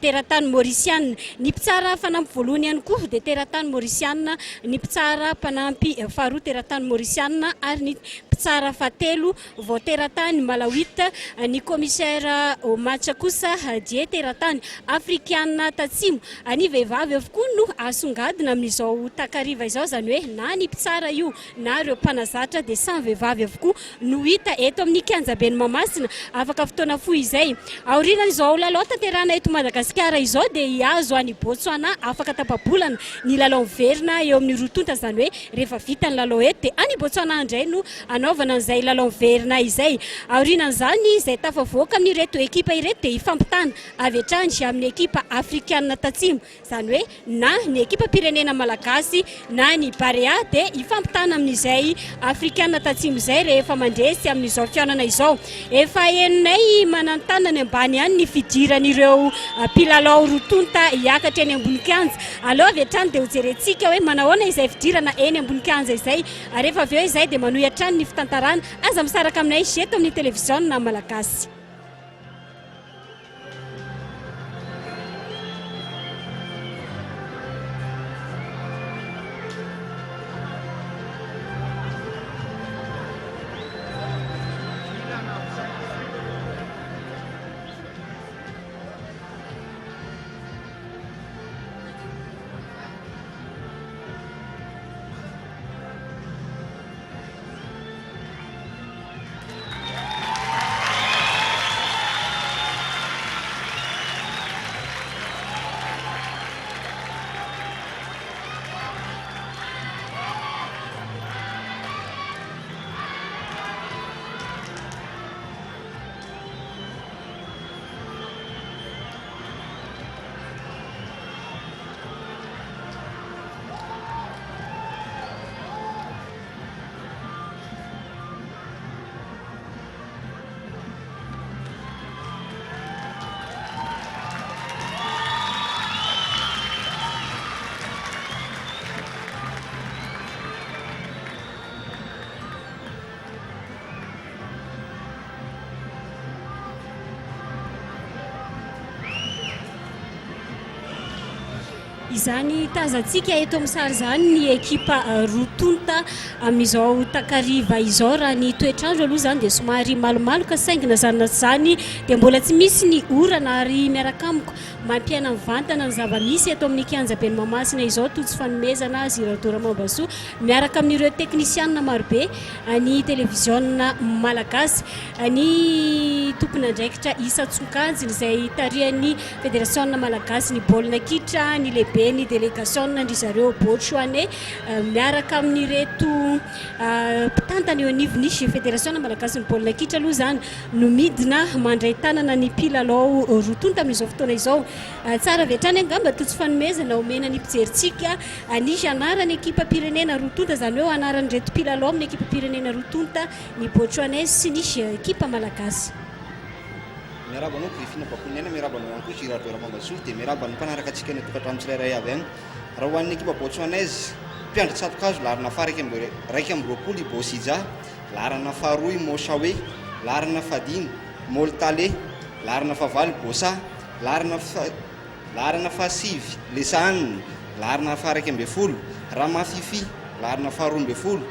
teratany Mauritiana. Ny mpitsara fanampy voalohany ihany koa dia teratany Mauritiana, ny mpitsara mpanampy faharoa teratany Mauritiana ary ny mpitsara fahatelo vao teratany Malawita. Ny commissaire au match kosa dia teratany Afrikana Tatsimo. Ny vehivavy avokoa no asongadina amin'izao takariva izao, zany hoe na ny mpitsara io na ireo mpanazatra dia samy vehivavy avokoa no hita eto amin'ny kianjabeny Mahamasina afaka fotoana fohy izay. Aorian'izao lalao tanterahana eto Madagasikara izao dia hiazo any Botswana afaka tapabolana ny lalao miverina eo amin'ny rotonta, zany hoe rehefa vita ny lalao eto dia any Botswana indray no anaovana an'izay lalao miverina izay. Aorian'izany izay tafavoaka amin'ireto ekipa ireto dia hifampitana avy hatrany amin'ny ekipa Afrikana Tatsimo, zany hoe na ny ekipa pirenena malagasy na ny Barea dia hifampitana amin'izay Afrikana Tatsimo izay rehefa mandresy amin'izao fiaonana izao. Efa henonay manantanany ambany ihany ny fidiran'ireo mpilalao rotonta hiakatra eny ambony kianja. Aleo avy hatrany dia hojerentsika hoe manahoana izay fidirana eny ambony kianja izay, rehefa avy eo izay dia manohy hatrany ny fitantarana. Aza misaraka aminay eto amin'ny televiziona malagasy. Izany tazantsika eto amin'ny sary zany ny ekipa rotonta amin'izao takariva izao. Raha ny toetrandro aloha zany dia somary malomaloka saingina zany zany dia mbola tsy misy ny orana ary miaraka amiko mampiaina mivantana ny zava-misy eto amin'ny kianjabeny Mahamasina izao. Totsy fanomezana Ziradora Mambasoa miaraka amin'ireo teknisianina marobe ny televiziona malagasy, ny tompona andraikitra Isa Tsonkanjy izay tarihan'ny federasion malagasy ny baolina kitra, ny lehibe ny délégation ndry zareo Botswana miaraka amin'ireto mpitantana eo anivon'ny federasion malagasy ny baolina kitra aloha zany no midina mandray tanana ny mpilalao rotonta amin'izao fotoana izao. Tsara avy hatrany angamba totsy fanomezana omena ny mpijeritsika nisy anarany ekipa pirenena rotonta, zany hoe anaran'ireto mpilalao amin'ny ekipa pirenena rotonta ny Botswanais sy nisy ekipa malagasy. Miarabanao Grifina Bakonena, miarabanao ihany koa Giradora Mambasoa dia miaraban'ny mpanaraka antsika ny tokantrano tsirairay avy any. Raha ho an'ny ekipa Botswanaise mpiandry tsatokazo larana faha raiky amby roapolo i Bosija, larana faharoa i Mosawe, larana fadimy Moltale, larana fahavalo Bosa, larana fahasivy Lesane, larana faha raiky amby folo Ramafifi, larana faharoa amby folo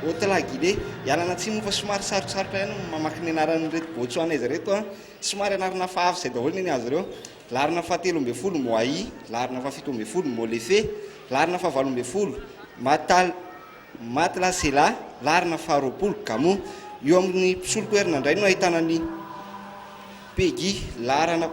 Otala Guinée. Ialana tsy mofa somary sarosarotra ihany mamaky ny anaran'ireto Botswanaise reto somary anarana fahavy izay daholo ny azy ireo. Larana fahatelo amby folo Moai, larana fahafito amby folo Molefe, larana fahavalo amby folo Matlasela, larana faharoapolo Gamo. Eo amin'ny mpisoloko herinandray no ahitana ny Peggy, larana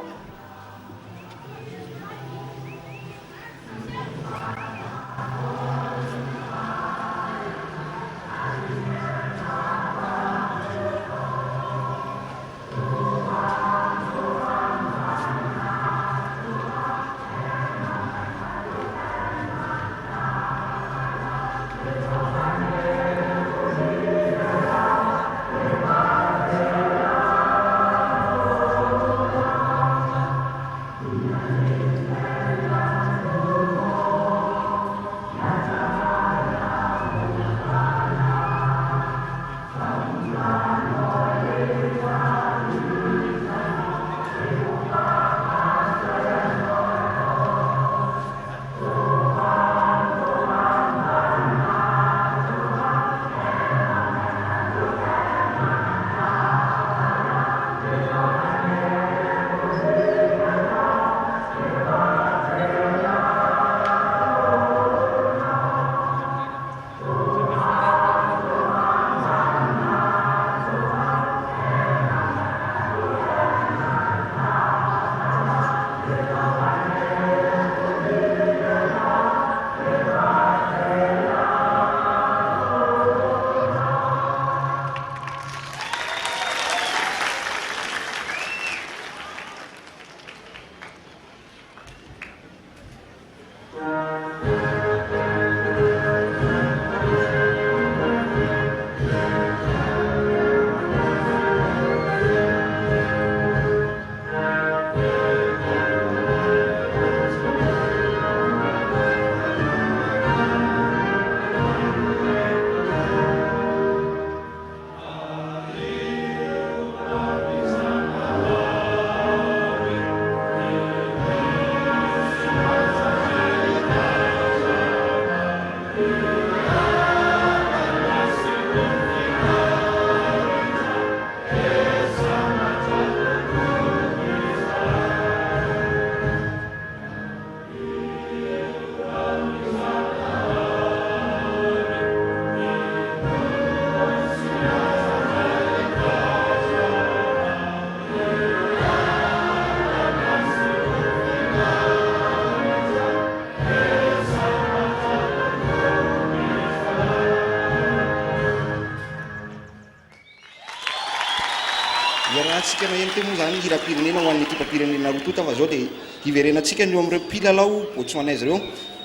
tena eny moa zany hira-pirenena ho an'ny ekipa-pirenena roa tota fa zao dia hiverenantsika ny eo amin'ireo mpilalao botswanaizy ireo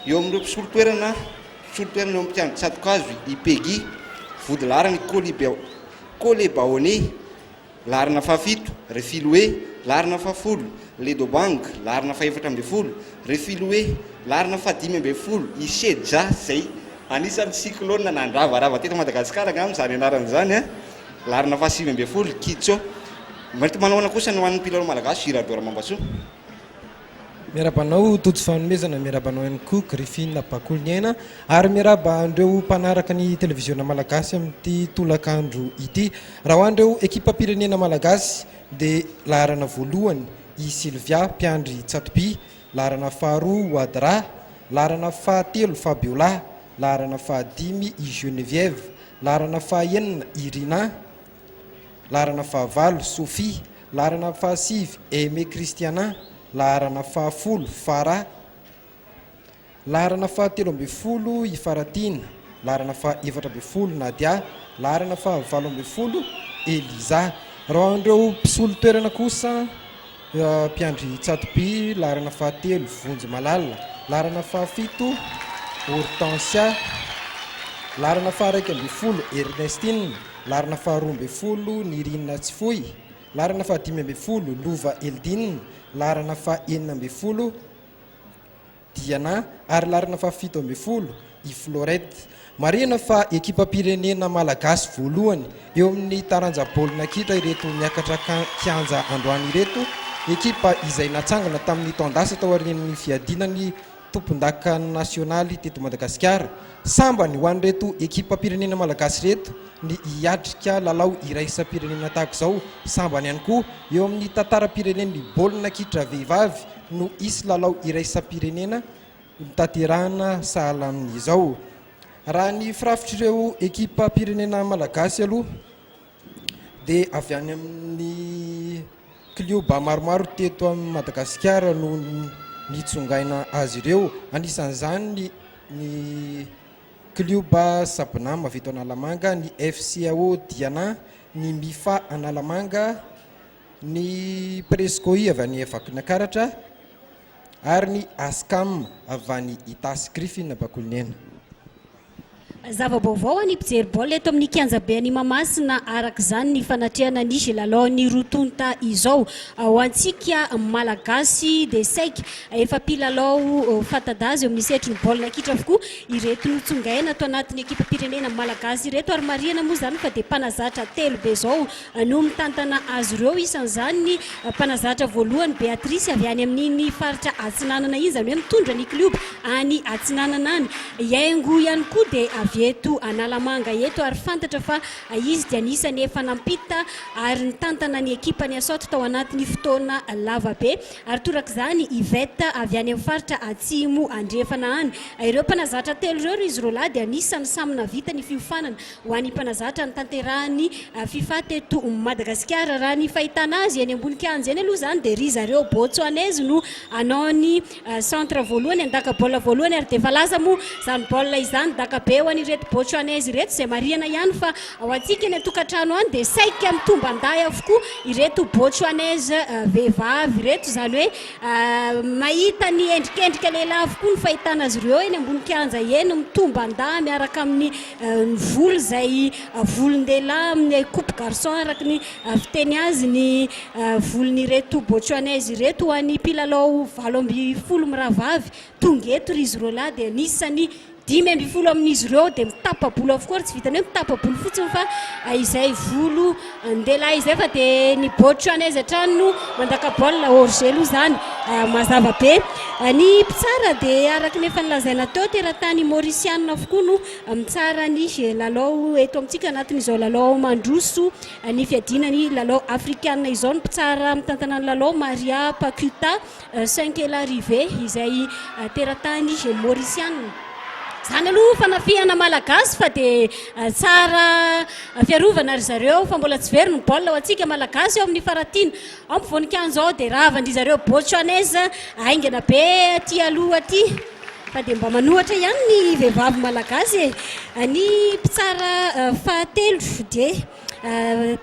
eo amin'ireo mpisolo-toerana eo amin'ny Tsatokazo i Peggy vodilarany Kolebaone larina fahafito Refiloe larina fahafolo Ledobang larina faha-efatra ambin'ny folo Refiloe larina faha-dimy ambin'ny folo i Sedja zay anisan'ny cyclone nandravarava teto Madagasikara amin'izany anaran'izany a larina faha-sivy ambin'ny folo Kitso mety manaona kosa ny ho an'ny mpilalao malagasy Giradora Mambasoa. Miarabanao tojo fanomezana miarabanao ihany koa Griffine Bakoliniaina ary miaraba andreo mpanaraka ny televiziona malagasy amin'ity tolakandro ity. Raha hoandreo ekipa-pirenena malagasy dia laharana voalohany i Sylvia Mpiandry Tsatoby, laharana faharoa Wadra, laharana fahatelo Fabiola, laharana fahadimy i Geneviève, laharana fahaenina Irina, laharana fahavalo Sophie, laharana fahasivy Aimé Christiana, laharana fahafolo Fara, laharana fahatelo ambin'ny folo i Faratina, laharana faha-efatra ambin'ny folo Nadia, laharana fahavalo ambin'ny folo Eliza. Raha andreo mpisolo-toerana kosa Mpiandry Tsatoby, laharana fahatelo Vonjy Malala, laharana fahafito Hortensia, laharana faharaiky ambin'ny folo Ernestine, laharana faharoa ambin'ny folo Nirina Tsifoy, laharana fahadimy ambin'ny folo Lova Eldine, laharana fahaenina ambin'ny folo Diana ary laharana fahafito ambin'ny folo i Florette. Marina fa ekipa-pirenena malagasy voalohany eo amin'ny taranja baolina kitra ireto miakatra kianja androany ireto, ekipa izay natsangana tamin'ny taondasa tao aorian'ny fiadinany tompon-daka nasionaly teto Madagasikara. Sambany ho an'ireto ekipa-pirenena malagasy reto ny hiatrika lalao iraisam-pirenena tahaka izao. Sambany ihany koa eo amin'ny tantara-pirenen'ny baolina kitra vehivavy no isy lalao iraisam-pirenena tanterahana sahala amin'izao. Raha ny firafitr'ireo ekipa-pirenena malagasy aloha dia avy any amin'ny klioba maromaro teto amin'ny Madagasikara no nitsongaina azy ireo. Anisan'izany ny klioba Sabna Mavito Analamanga, ny FCAO Diana, ny Mifa Analamanga, ny Prescoi avy any Vakinankaratra ary ny Askam avy any Itasy. Griffine Bakoliniaina. Zava-baovao any mpijery baolina eto amin'ny kianjabe any Mahamasina araka izany ny fanatrehana nisy lalaon'ny rotonta izao ho antsika malagasy dia saika efa mpilalao fanta-daza eo amin'ny sehatry ny baolina kitra avokoa ireto notsongaina ato anatin'ny ekipa-pirenena malagasy ireto ary marihana moa zany fa dia mpanazatra telo be zao no mitantana azy ireo. Isan'izany ny mpanazatra voalohany Beatrice avy any amin'iny faritra Atsinanana iny, izany hoe mitondra ny klioba any Atsinanana any. Iaingo ihany koa dia eto Analamanga eto ary fantatra fa izy dia anisany efa nampita ary nitantana ny ekipa ny Asaotra tao anatin'ny fotoana lava be ary torak'izany Iveta avy any amin'ny faritra Atsimo andrefana any. Ireo mpanazatra telo ireo izy roa lahy dia anisany samy navita ny fiofanana ho an'ny mpanazatra ny tanterahany FIFA teto Madagasikara. Raha ny fahitana azy eny ambony kianja eny aloha zany dia ry zareo Botswanaizy no anao ny centre voalohany andaka baolina voalohany ary dia efa laza moa zany baolina izany daka be ho an'ireto Botswanaizy ireto izay marihana ihany fa ao antsika ny tokantrano any dia saika mitomba anday avokoa ireto Botswanaizy vehivavy ireto, izany hoe mahita ny endrikendrika lehilahy avokoa ny fahitana azy ireo eny ambony kianja eny mitomba anday miaraka amin'ny volo izay volon-dehilahy amin'ny coupe garçon araka ny fiteny azy ny volon'ireto Botswanaizy ireto ho an'ny mpilalao 20 mirahavavy tonga eto ry izy ireo lahy dia anisany 10 amin'izy ireo dia mitapa-bolo avokoa, tsy vitany hoe mitapa-bolo fotsiny fa izay volo an-dehilahy izay fa dia ny Botswanaizy hatrany no mandaka baolina hors-jeu aloha izany mazava be. Ny mpitsara dia araka ny efa nilazaina teo teratany Mauritiana avokoa no mitsara ny lalao eto amintsika anatin'izao lalao mandroso ny fiadinany lalao afrikana izao. Ny mpitsara mitantana ny lalao Maria Pakuta 5 l'arrivée izay teratany Mauritiana. Zany aloha fanafihana malagasy fa dia tsara fiarovana ry zareo fa mbola tsy very ny baolina ho antsika malagasy eo amin'ny Faratina. Ao ampovoan-kianja ao dia ravandry zareo Botswanaizy aingana be aty aloha aty fa dia mba manohatra ihany ny vehivavy malagasy. Ny mpitsara fahatelo dia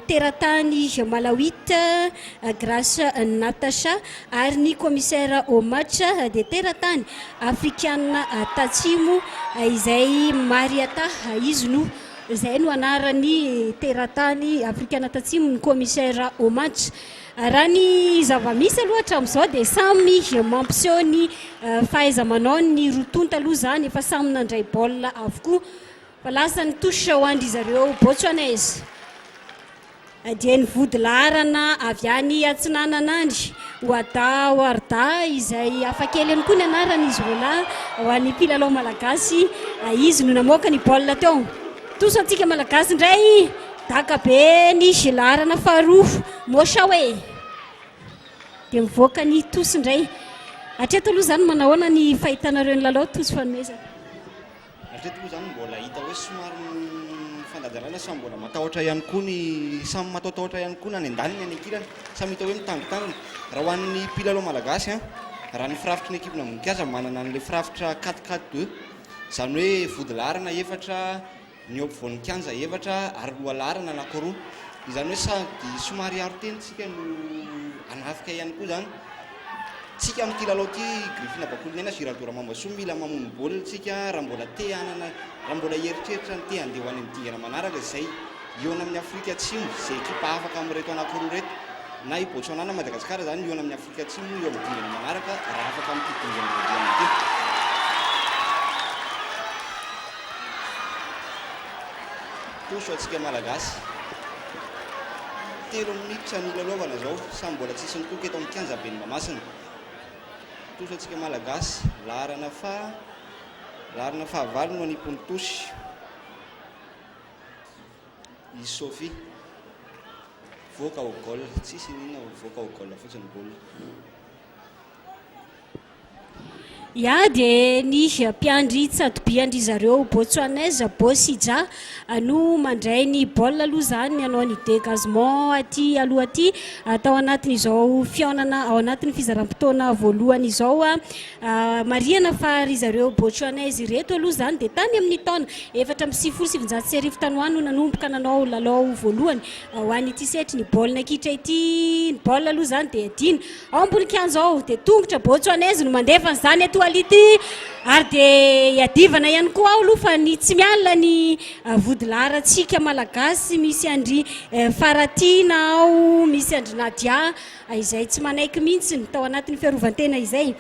teratany Malawita Grâce Natacha ary ny commissaire au match de teratany Afrikana Tatsimo izay Mariata Izino izay no anarany teratany Afrikana Tatsimo ny commissaire au match. Raha ny zava-misy aloha hatramin'izao dia samy mampiseho ny fahaiza-manao ny rotonta aloha zany efa samy nandray baolina avokoa fa lasa ny touche ho andry zareo Botswanais. Dia ny vody laharana avy any Atsinananandry Ouada Warda izay hafakely ihany koa ny anaran'izy roa ho an'ny mpilalao malagasy izy no namoaka ny baolina teo. Toso antsika malagasy indray daka be ny laharana faharoa Mosawe dia mivoaka ny toso indray. Hatreto aloha zany manahoana ny fahitanareo ny lalao toso fanomezana? Hatreto aloha zany mbola hita hoe somary fandajarana samy mbola matahotra ihany koa ny samy matahotahotra ihany koa na ny andaniny any ankilany samy hita hoe mitangotangona. Raha ho an'ny mpilalao malagasy raha ny firafitry ny ekipina voninkazo manana an'ilay firafitra 4-4-2 zany hoe vody laharana efatra ny voninkazo efatra ary loha laharana anankiroa izany hoe sady somary aro teny tsika no anafika ihany koa zany tsika amin'ny kilalao ty Grifina Bakolinena Giratora Mambasoa mila mamono baolina tsika raha mbola te hanana raha mbola eritreritra ny te handeha ho any amin'ny dingana manaraka izay iona amin'ny Afrika Atsimo izay ekipa afaka amin'reto anankiroa reto na i Botswana na Madagasikara zany iona amin'ny Afrika Atsimo eo amin'ny dingana manaraka raha afaka amin'ny dingana manaraka. Toso atsika malagasy 3 minitra ny lalaovana zao samy mbola tsisy nitoky eto amin'ny kianja be ny Mahamasina. Toso atsika malagasy laharana fahavalo no animpony tosy i Sophie voaka au goal tsisy inona voaka au goal fotsiny baolina. Ya dia ny mpiandry tsadobiandry zareo Botswanais Bosija no mandray ny baolina aloha zany hanao ny dégagement aty aloha aty atao anatin'izao fiaonana ao anatin'ny fizaram-potoana voalohany izao marihana fa ry zareo Botswanais reto aloha zany dia tany amin'ny taona 4,7 tanoany no nanomboka nanao lalao voalohany ho an'ity setry ny baolina kitra ity ny baolina aloha zany dia adina ao ambony kianja ao dia tongotra Botswanais no mandefa zany eto ality ary dia iadivana ihany koa ao aloha fa ny tsy miala ny vody laharantsika malagasy misy andry Faratina ao misy andry Nadia izay tsy manaiky mihitsy ny tao anatin'ny fiarovantena izay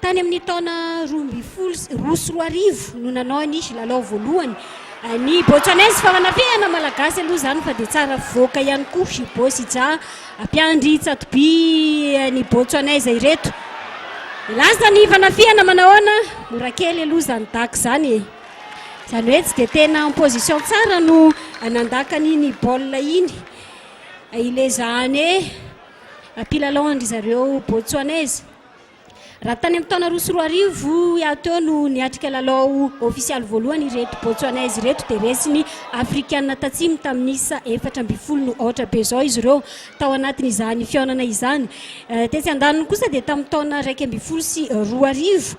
tany amin'ny taona 2012 no nanao ny lalao voalohany ny Botswanais fa manafihana malagasy aloha zany fa dia tsara voaka ihany koa i Bosija mpiandry tsatoby ny Botswanais ireto. Lasa ny fanafihana manahoana mora kely aloha zany daka zany zany hoe tsy dia tena en position tsara no nandakany ny baolina iny ile zany mpilalao andry zareo Botswanais. Raha tany amin'ny taona 2012 iaho teo no niatrika lalao ofisialy voalohany ireto Botswanais ireto dia resy Afrikana Tatsimo tamin'ny isa 14 no ohatra be zao izy ireo tao anatin'izany fiaonana izany. Tetsy andaniny kosa dia tamin'ny taona 2012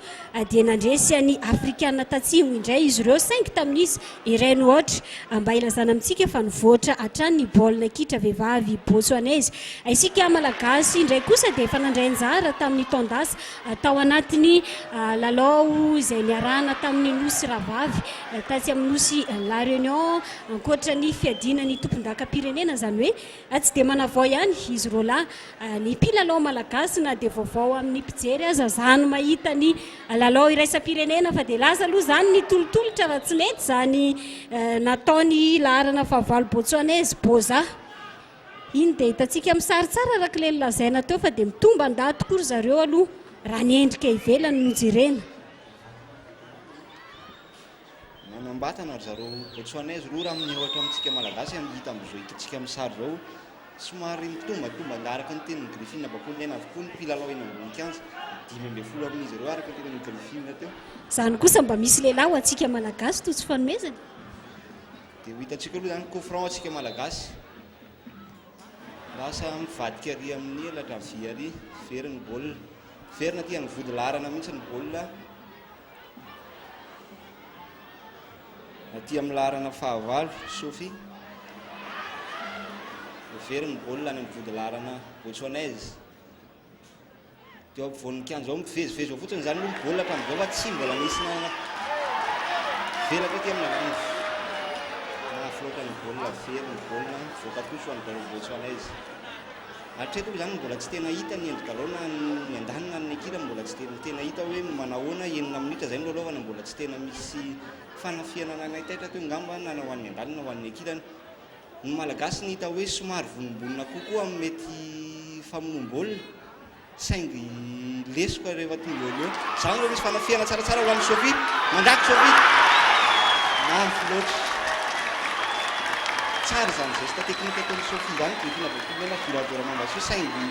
dia nandresy ny Afrikana Tatsimo indray izy ireo 5 tamin'ny isa iray no ohatra mba ilazana amintsika fa nivoatra hatrany ny baolina kitra vehivavy Botswanais. Isika malagasy indray kosa dia efa nandray anjara tamin'ny taondasa tao anatiny lalao izay niarahana tamin'ny nosy Ravavy tatsy amin'ny nosy La Réunion ankoatra ny fiadina ny tompon-daka-pirenena zany hoe tsy dia manavao ihany izy roa lahy ny mpilalao malagasy na dia vaovao amin'ny mpijery aza zany mahita ny lalao iraisam-pirenena fa dia lasa aloha zany ny tolotolotra raha tsy mety zany nataony laharana fahavalo Botswanais Boza iny dia hitantsika amin'ny sary tsara arak'ilay lazaina teo fa dia mitomba andato kory zareo aloha raha ny endrika ivelany no jerena. Manambatana ry zareo Botswanais roa raha amin'ny ohatra amintsika malagasy hita amin'izao hitantsika amin'ny sary zao somary mitombatomba araka ny tenin'ny Grifina Bakolinena avokoa ny mpilalao eny ambony kianja 5 amin'izy ireo araka ny tenin'ny Grifina teo. Zany kosa mba misy lehilahy ho antsika malagasy toy tsy fanomezana. Dia hitantsika aloha zany coup franc antsika malagasy lasa mivadika ary amin'ny elatra vy ary veriny baolina verina ty amin'ny vody laharana mihitsy ny baolina aty amin'ny laharana fahavalo Sophie very ny baolina any amin'ny vodilarana botswanaise teo ampovoan'ny kianja zao mivezivezy ao fotsiny zany aloha ny baolina hatramin'izao fa tsy mbola nisy velatra aty amin'ny alanjo nahafloatra ny baolina very ny baolina voaka koso ho an'ny botswanaise hatreto zany mbola tsy tena hita ny endrikalaona ny andanina ny ekira mbola tsy tena hita hoe manahoana 9 minitra zay miloloavana mbola tsy tena misy fanafiana nanaitaitra teo ngamba na ho an'ny andanina ho an'ny ekirany ny malagasy ny hita hoe somary vonimbonina kokoa amin'ny mety famonom-baolina saingy lesoka rehefa tonga eo zany hoe misy fanafiana tsaratsara ho an'ny Sofie mandraky Sofie nafloatra tsara zany geste technique ataon'ny Sofie zany dia tina bakomena firadora Mambasoa saingy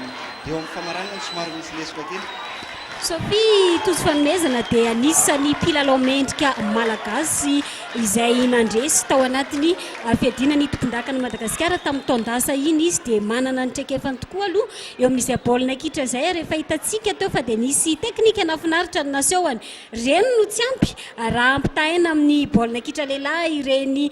eo amin'ny famaranana somary misy lesoka kely Sofie tozo fanomezana dia anisany mpilalao mendrika malagasy izay nandresy tao anatiny fiadinany tompon-dakana Madagasikara tamin'ny taondasa iny izy dia manana ny traikefany tokoa aloha eo amin'izay baolina kitra zay rehefa hitantsika teo fa dia nisy teknika nafinaritra ny nasehony reny no tsy ampy raha ampitahina amin'ny baolina kitra lehilahy ireny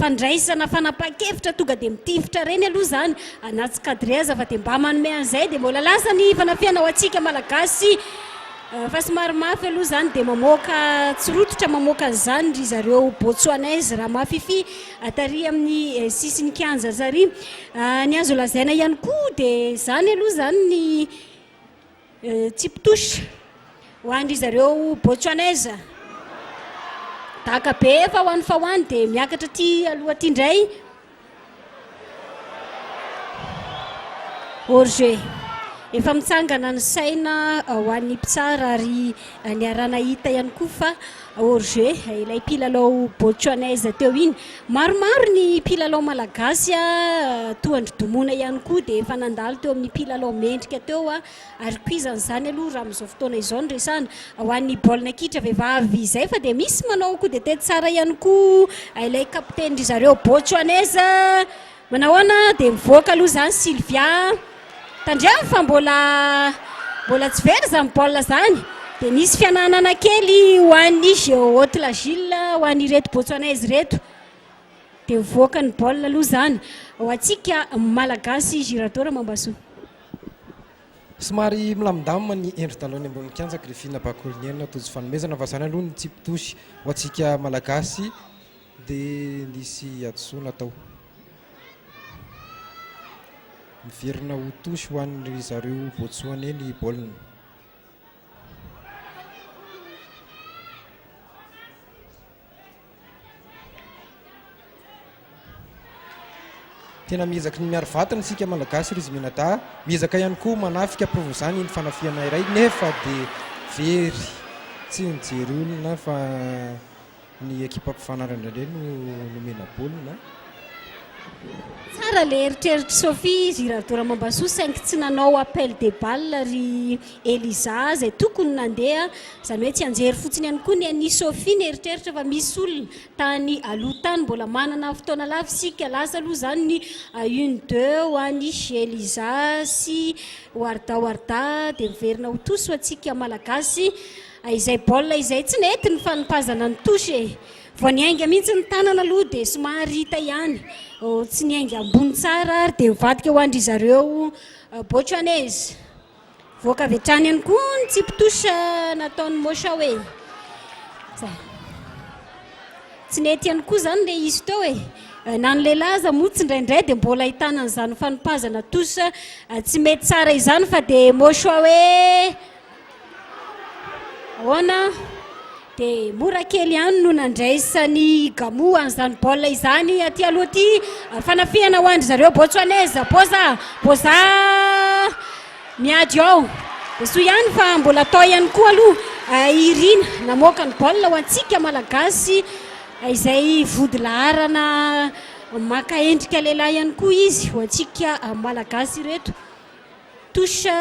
fandraisana fanapa-kevitra tonga dia mitifitra reny aloha zany anaty cadreza fa dia mba manome an'izay dia mbola lasa ny fanafiana ho antsika malagasy fa somary mafy aloha zany dia mamoaka tsirototra mamoaka an'izany ry zareo botswanaise raha mafyfy atary amin'ny sisiny kianja zary ny azo lazaina ihany koa dia zany aloha zany ny tsipitosha ho an'ry zareo botswanaise taka be fa ho an'ny fahoany dia miakatra ty aloha ty indray hors-jeu efa mitsangana ny saina ho an'ny mpitsara ary ny arana hita ihany koa fa hors-jeu ilay mpilalao botswanaise teo iny maromaro ny mpilalao malagasy toandry-domona ihany koa dia efa nandalo teo amin'ny mpilalao mendrika teo ary kuizan'izany aloha raha amin'izao fotoana izao ny resana ho an'ny baolina kitra vehivavy izay fa dia misy manao koa dia tety tsara ihany koa ilay kapiteny ry zareo botswanaise manahoana dia mivoaka aloha zany Sylvia tandriamo fa mbola tsy very zany baolina zany dia nisy fiananana kely ho an'ny Haute Gilles ho an'ny reto botswanaise reto dia mivoaka ny baolina aloha zany ho antsika malagasy giradora Mambasoa somary milamindamina ny endri-dalony ambony kianja Grifina Bakolinienina tojo fanomezana fa zany aloha ny tsipitosy ho antsika malagasy dia nisy adosona tao miverina ho tosy ho an'ny zareo botswana ny baolina tena miezaka ny miaro vatana isika malagasy ry izy menata miezaka ihany koa manafika provo zany ny fanafiana iray nefa dia very tsy nijery olona fa ny ekipa mpifanarandrindray no nomena baolina tsara le eritreritry Sofie giradora Mambasoa saingy tsy nanao appel de balle ry Eliza zay tokony nandeha zany hoe tsy anjery fotsiny ihany koa ny an'ny Sofie ny eritreritra fa misy olona tany aloha tany mbola manana fotoana lava sika lasa aloha zany ny 1-2 ho an'ny Eliza sy Warda dia miverina ho tosy ho antsika malagasy izay baolina izay tsy nety ny fanimpazana ny tosy vao niainga mihitsy ny tanana aloha dia somary hita ihany tsy niainga ambony tsara ary dia mivadika ho andry zareo botswanaise voaka avy hatrany ihany koa ny tsipitosha nataon'ny Mochawe tsy nety ihany koa zany le izy teo na ny lehilahy motsy indraindray dia mbola ahitana an'izany fanimpazana tosha tsy mety tsara izany fa dia Mochawe ahoana dia mora kely ihany no nandraisany Gamo an'izany baolina izany aty aloha aty fanafiana ho andry zareo botswanaise poza miady ao dia soa ihany fa mbola atao ihany koa aloha irina namoaka ny baolina ho antsika malagasy izay vody laharana maka endrika lehilahy ihany koa izy ho antsika malagasy reto tosha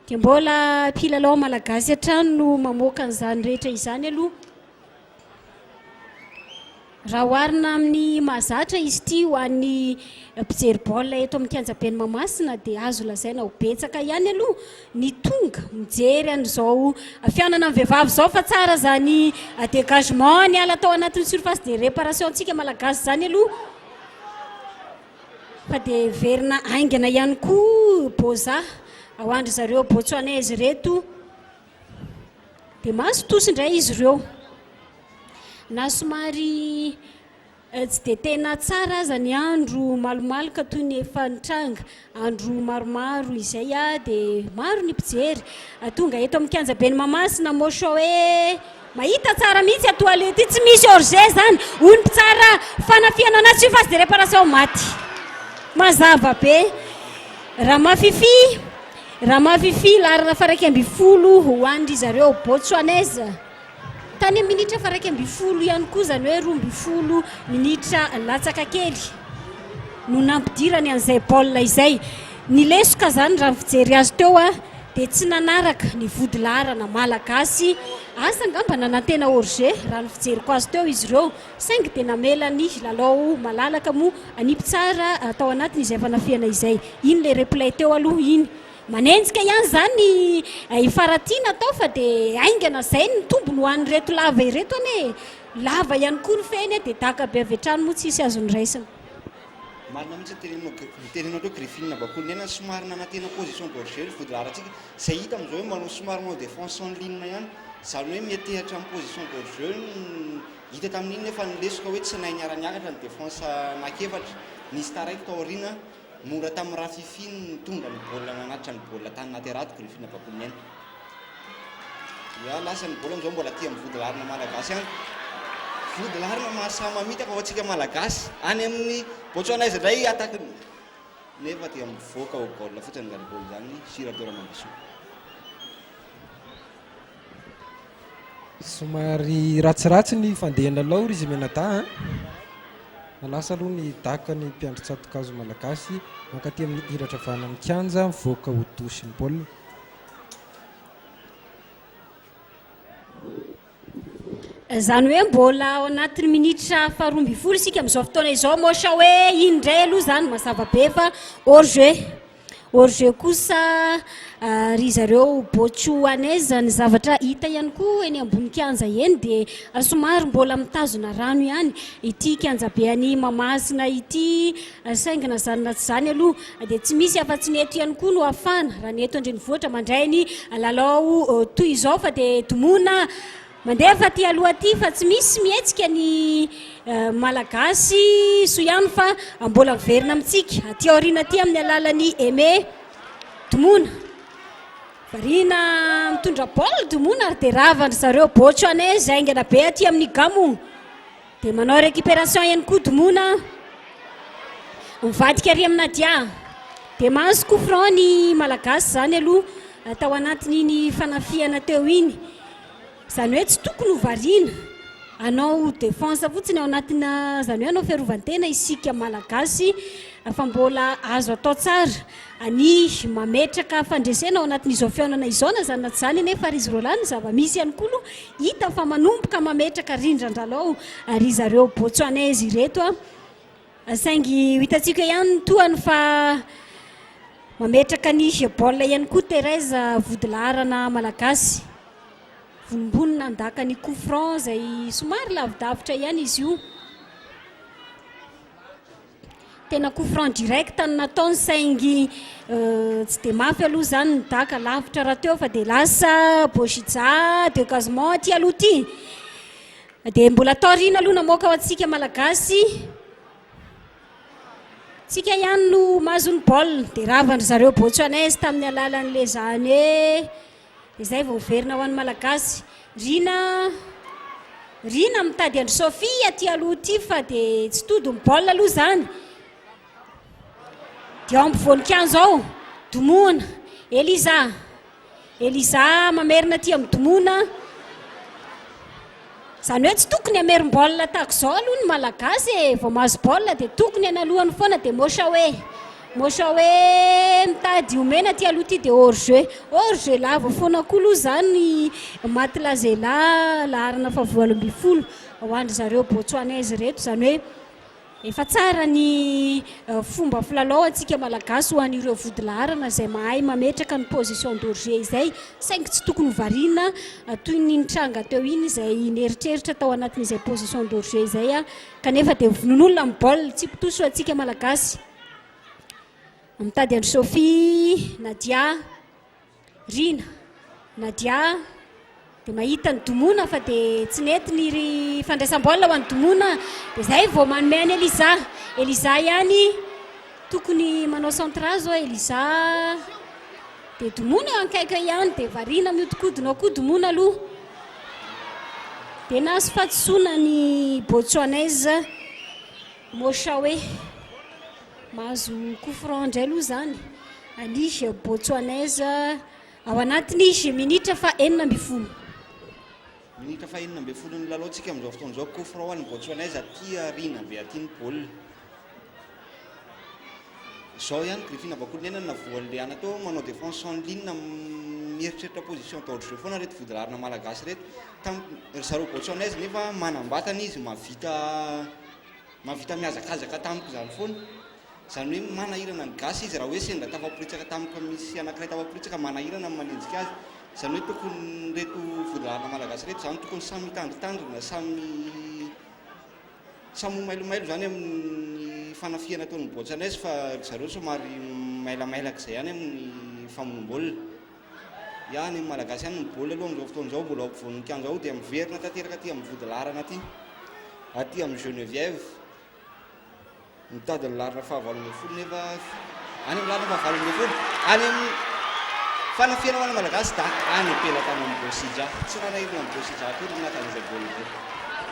dia mbola mpilalao malagasy hatrany no mamoaka an'izany rehetra izany aloha raha oharina amin'ny mahazatra izy ity ho an'ny mpijery baolina eto amin'ny kianjaben'ny Mahamasina dia azo lazaina ho betsaka ihany aloha ny tonga mijery an'izao fianana amin'ny vehivavy izao fa tsara zany dégagement ny ala tao anatin'ny surface de réparation antsika malagasy zany aloha fa dia verina aingana ihany koa boza ao andry zareo botswanaizy reto dia maso tosi indray izy ireo na somary tsy dia tena tsara aza ny andro malomaloka toy ny efa nitranga andro maromaro izay dia maro ny mpijery tonga eto amin'ny kianja be ny Mahamasina mosa hoe mahita tsara mihitsy atoalety tsy misy orge zany ony tsara fanafiana anazy sy fasy de réparation maty mazava be raha mafifi larana faraiky amby folo ho andry zareo botswanaise tany minitra faraiky amby folo ihany koa zany hoe 12 minitra latsaka kely no nampidirany an'izay baolina izay ny lesoka zany raha fijery azy teo dia tsy nanaraka ny vodilarana malagasy asa ngamba nanantena orge raha ny fijeriko azy teo izy ireo saingy dia namelany lalao malalaka moa anipy tsara atao anatiny izay fanafiana izay iny le replay teo aloha iny manenjika ihany zany ifaratiana atao fa dia aingana zay ny tombony hoan'ny reto lava ireto ane lava ihany koa ny feny dia daka be avy hatrany moa tsisy azony raisina marina mihitsy teninao teo Griffin bakoliny ena somary nanantena position d'orge ny vodilarantsika zay hita am'izao hoe manao somary manao défense en ligne ihany zany hoe mietehatra amin'ny position d'orge hita tamin'iny nefa nilesoka hoe tsy nay niara-niakatra ny défense anakefatra nisy taraiky tao aoriana mora tamin'ny raha fifiny tonga ny baolina nanatitra ny baolina tany naterato Griffin bakoliny ena ia lasa ny baolina am'izao mbola ty amin'ny vodilarana malagasy any vodilarana mahasama mity fa atsika malagasy any amin'ny botswanaise indray ataka nefa dia mivoaka ho baolina fotsiny ny garibol zany Siradora Mambiso somary ratsiratsy ny fandehana lao ry izy menata lasa aloha ny daka ny mpiandry tsatokazo malagasy mankaty amin'ny hiratra vana mikanja mivoaka ho tosy ny baolina zany hoe mbola ao anatin'ny minitra 12 isika amin'izao fotoana izao mosa hoe iny indray aloha zany mazava be fa orge kosa ry zareo botswanaise ny zavatra hita ihany koa eny ambony kianja eny dia somary mbola mitazona rano ihany ity kianja be any Mahamasina ity saingana zanona tsy zany aloha dia tsy misy afa-tsy ny eto ihany koa no afana raha ny eto andrenivohitra mandray ny lalao toy izao fa dia tomona mandeha fa ty aloha ty fa tsy misy mihetsika ny malagasy so ihany fa mbola miverina amintsika aty aoriana aty amin'ny alalany Aimé Tomona varina mitondra baolina Tomona ary dia ravandry zareo botswanaise aingana be aty amin'ny gamo dia manao récupération ihany koa Tomona mivadika ary amina dia dia mahazo coup franc ny malagasy zany aloha atao anatin'iny fanafiana teo iny zany hoe tsy tokony ho variana anao défense fotsiny ao anatina zany hoe anao fiarovantena isika malagasy fa mbola azo atao tsara any mametraka fandresena ao anatin'izao fiaonana izao na zany na tsy zany nefa ry izy rolany zava-misy ihany koa aloha hita fa manomboka mametraka rindran-dralao ary zareo botswanaise ireto saingy hitantsika ihany toany fa mametraka ny baolina ihany koa Tereza vodilarana malagasy vonombonina ndaka ny coup franc zay somary lavidavitra ihany izy io tena coup franc direct ny nataony saingy tsy dia mafy aloha zany ny daka lavitra raha teo fa dia lasa Bojitsa de Gazement aty aloha ty dia mbola atao riana aloha namoaka ao antsika malagasy tsika ihany no mahazo ny baolina dia ravandry zareo botswanaise tamin'ny alalan'le zany dia zay vao miverina ho an'ny malagasy rina mitady andry Sofia aty aloha ty fa dia tsy todo ny baolina aloha zany dia ao ampovoanikanjo ao Tomona Eliza mamerina aty amin'ny Tomona zany hoe tsy tokony hamerim-baolina tahaka izao aloha ny malagasy vao mahazo baolina dia tokony analohan'ny foana dia mosa hoe mitady omena aty aloha ty dia orge lava foana koa aloha zany Matlazela laharana fa 12 ao andry zareo botswanaise reto zany hoe efa tsara ny fomba filalao antsika malagasy ho an'ireo vodilarana izay mahay mametraka ny position d'orge izay saingy tsy tokony hovariana toy ny nitranga teo iny izay neritreritra tao anatin'izay position d'orge izay kanefa dia vononolona amin'ny baolina tsy pitoso antsika malagasy mitady andry Sophie, Nadia, Rina, Nadia, dia mahita ny Domona fa dia tsy nety ny fandraisam-baolina ho an'ny Domona, dia izay vao manome any Eliza. Eliza ihany tokony manao centrage zao Eliza, dia Domona eo ankaiky ihany, dia variana miodikodina koa Domona aloha. Dia nahazo fahatotsona ny Botswanaise Moshawe, mahazo coup franc indray aloha zany anizy Botswanaise ao anatin'izy minitra fa 9 minitra fa 9 ny lalaontsika amin'izao fotoan'izao. Coup franc ho an'ny Botswanaise aty Rina be aty ny baolina. Izao ihany Griffin Bakolonena navoan'le ana tao manao défense en ligne, mieritreritra position tao ohatr'izao foana reto vodilarina malagasy reto. Tamin'ny zareo Botswanaise nefa manambatana izy mavita miazakazaka tamiko izany foana. Izany hoe manahirana ny gasy izy raha hoe sendra tafaporitsaka tamiko misy anankiray tafaporitsaka manahirana manenjika azy. Izany hoe tokony reto vodilarina malagasy reto izany tokony samy mitandritandrina, samy mailomailo zany amin'ny fanafiana ataon'ny Botswanaise fa zareo somary mailamailaka izay ihany amin'ny famonom-baolina. Ihany ny malagasy ihany ny baolina aloha amin'izao fotoan'izao mbola ampovoan'ny kianjao dia miverina tanteraka aty amin'ny vodilarana aty amin'ny Geneviève. Mitady ny larina faha-20 nefa any amin'ny larina faha-20 any amin'ny fanafiana ho an'ny malagasy da any ampelatany amin'ny Bosija, tsy nanahirina amin'ny Bosija akory natan'izay baolina.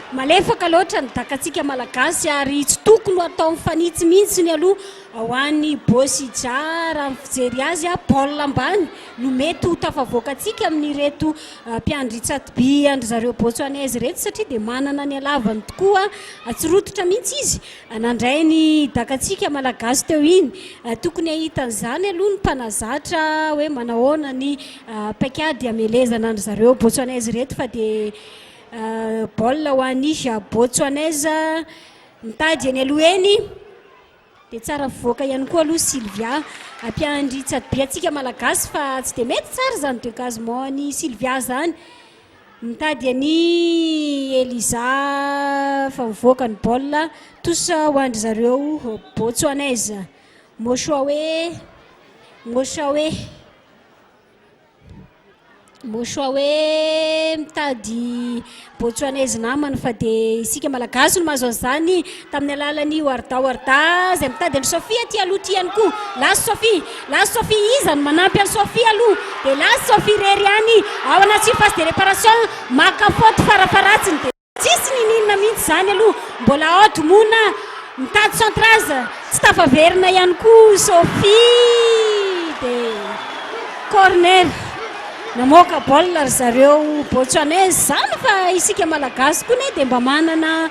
Malefaka loatra ny dakatsika malagasy ary tsy tokony atao mifanitsy mihitsy aloha ho an'ny Bosija raha mijery azy baolina ambany no mety ho tafavoakatsika amin'ny reto mpiandry Tsato-By andry zareo Botswanaise reto satria dia manana ny halavany tokoa, atsirototra mihitsy izy nandray ny dakatsika malagasy teo iny. Tokony ahitan'izany aloha ny mpanazatra hoe manahoana ny paikady amelezana andry zareo Botswanaise reto fa dia baolina ho an'izy Botswanaise mitady eny aloha eny dia tsara fivoaka ihany koa aloha Sylvia mpiandry Tsato-By atsika malagasy fa tsy dia mety tsara zany dégagement ny Sylvia zany. Mitady any Eliza fa mivoaka ny baolina tosa ho andry zareo Botswanaise. Moshawe mitady Botswanaise namany fa dia isika malagasy no mahazo an'izany tamin'ny alalan'ny Warda izay mitady andry Sophie aty aloha ty ihany koa. Lasy Sophie izany manampy an'ny Sophie aloha dia lasy Sophie rery ihany ao anaty phase de réparation maka faute farafaratsiny dia tsisy ninina mihitsy izany aloha. Mbola ao Domona mitady centrage tsy tafaverina ihany koa Sophie dia corner. Namoaka baolina ry zareo Botswanaise zany fa isika malagasy koa ne dia mba manana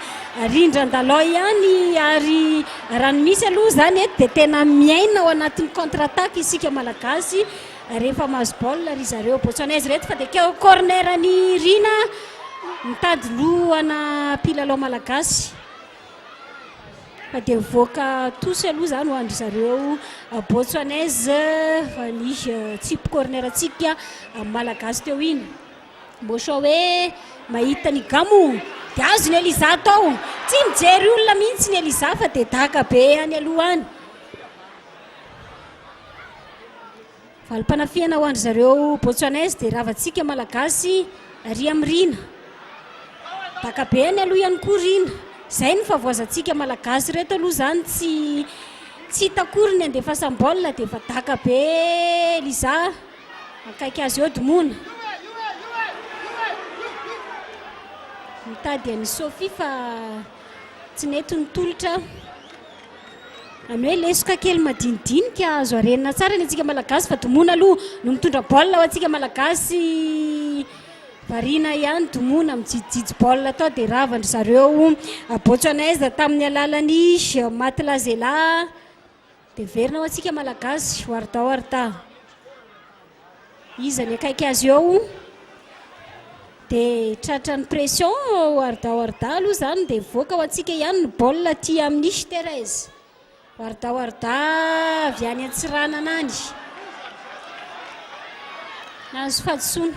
rindran-dalao ihany ary raha ny misy aloha zany eto dia tena miaina ao anatin'ny contre-attaque isika malagasy rehefa mahazo baolina ry zareo Botswanaise reto fa dia keo corner ny Rina mitady lohana mpilalao malagasy fa dia mivoaka tosy aloha zany ho andry zareo Botswanaise fa nisy tsipy corner atsika malagasy teo iny. Moshawe mahita ny Gamo dia azo ny Eliza tao, tsy mijery olona mihitsy ny Eliza fa dia daka be any aloha any. Valim-panafiana ho andry zareo Botswanaise dia ravatsika malagasy ry amin'ny Rina, daka be any aloha ihany koa Rina. Izay ny favoazantsika malagasy reto aloha zany tsy takory ny andefasam-baolina dia efa daka be Eliza akaiky azy eo Domona. Mitady an'ny Sophie fa tsy nety nitolotra amy hoe lesoka kely madinidinika azo arenina tsara ny antsika malagasy fa Domona aloha no mitondra baolina ho antsika malagasy. Varina ihany Domona mijijijy baolina tao dia ravandry zareo Botswanaise tamin'ny alalan'ny Matlazela dia verina ho antsika malagasy Warda izy ny akaiky azy eo dia tratra ny pression Warda aloha zany dia voaka ho antsika ihany ny baolina ty amin'ny Thérèse. Warda avy any Antsiranana any nahazo fahadisoana.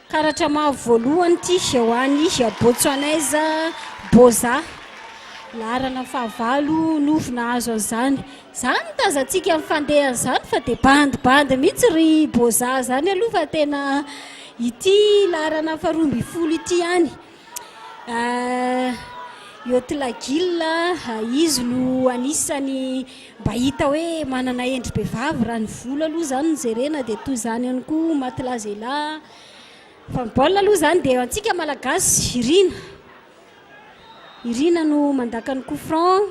Karatra mavo voalohany ty ho an'ny Botswanaise Boza larana fahavalo nofina azo an'izany zany tazantsika mifandeha an'izany fa dia bandibandy mihitsy ry boza zany aloha fa tena ity larana faharoamby folo ity hany Yotlagila izy no anisany mba hita hoe manana endry behivavy raha ny volo aloha zany jerena dia toy izany ihany koa Matlazela fa ny baolina aloha zany dia antsika malagasy Irina no mandaka ny coup franc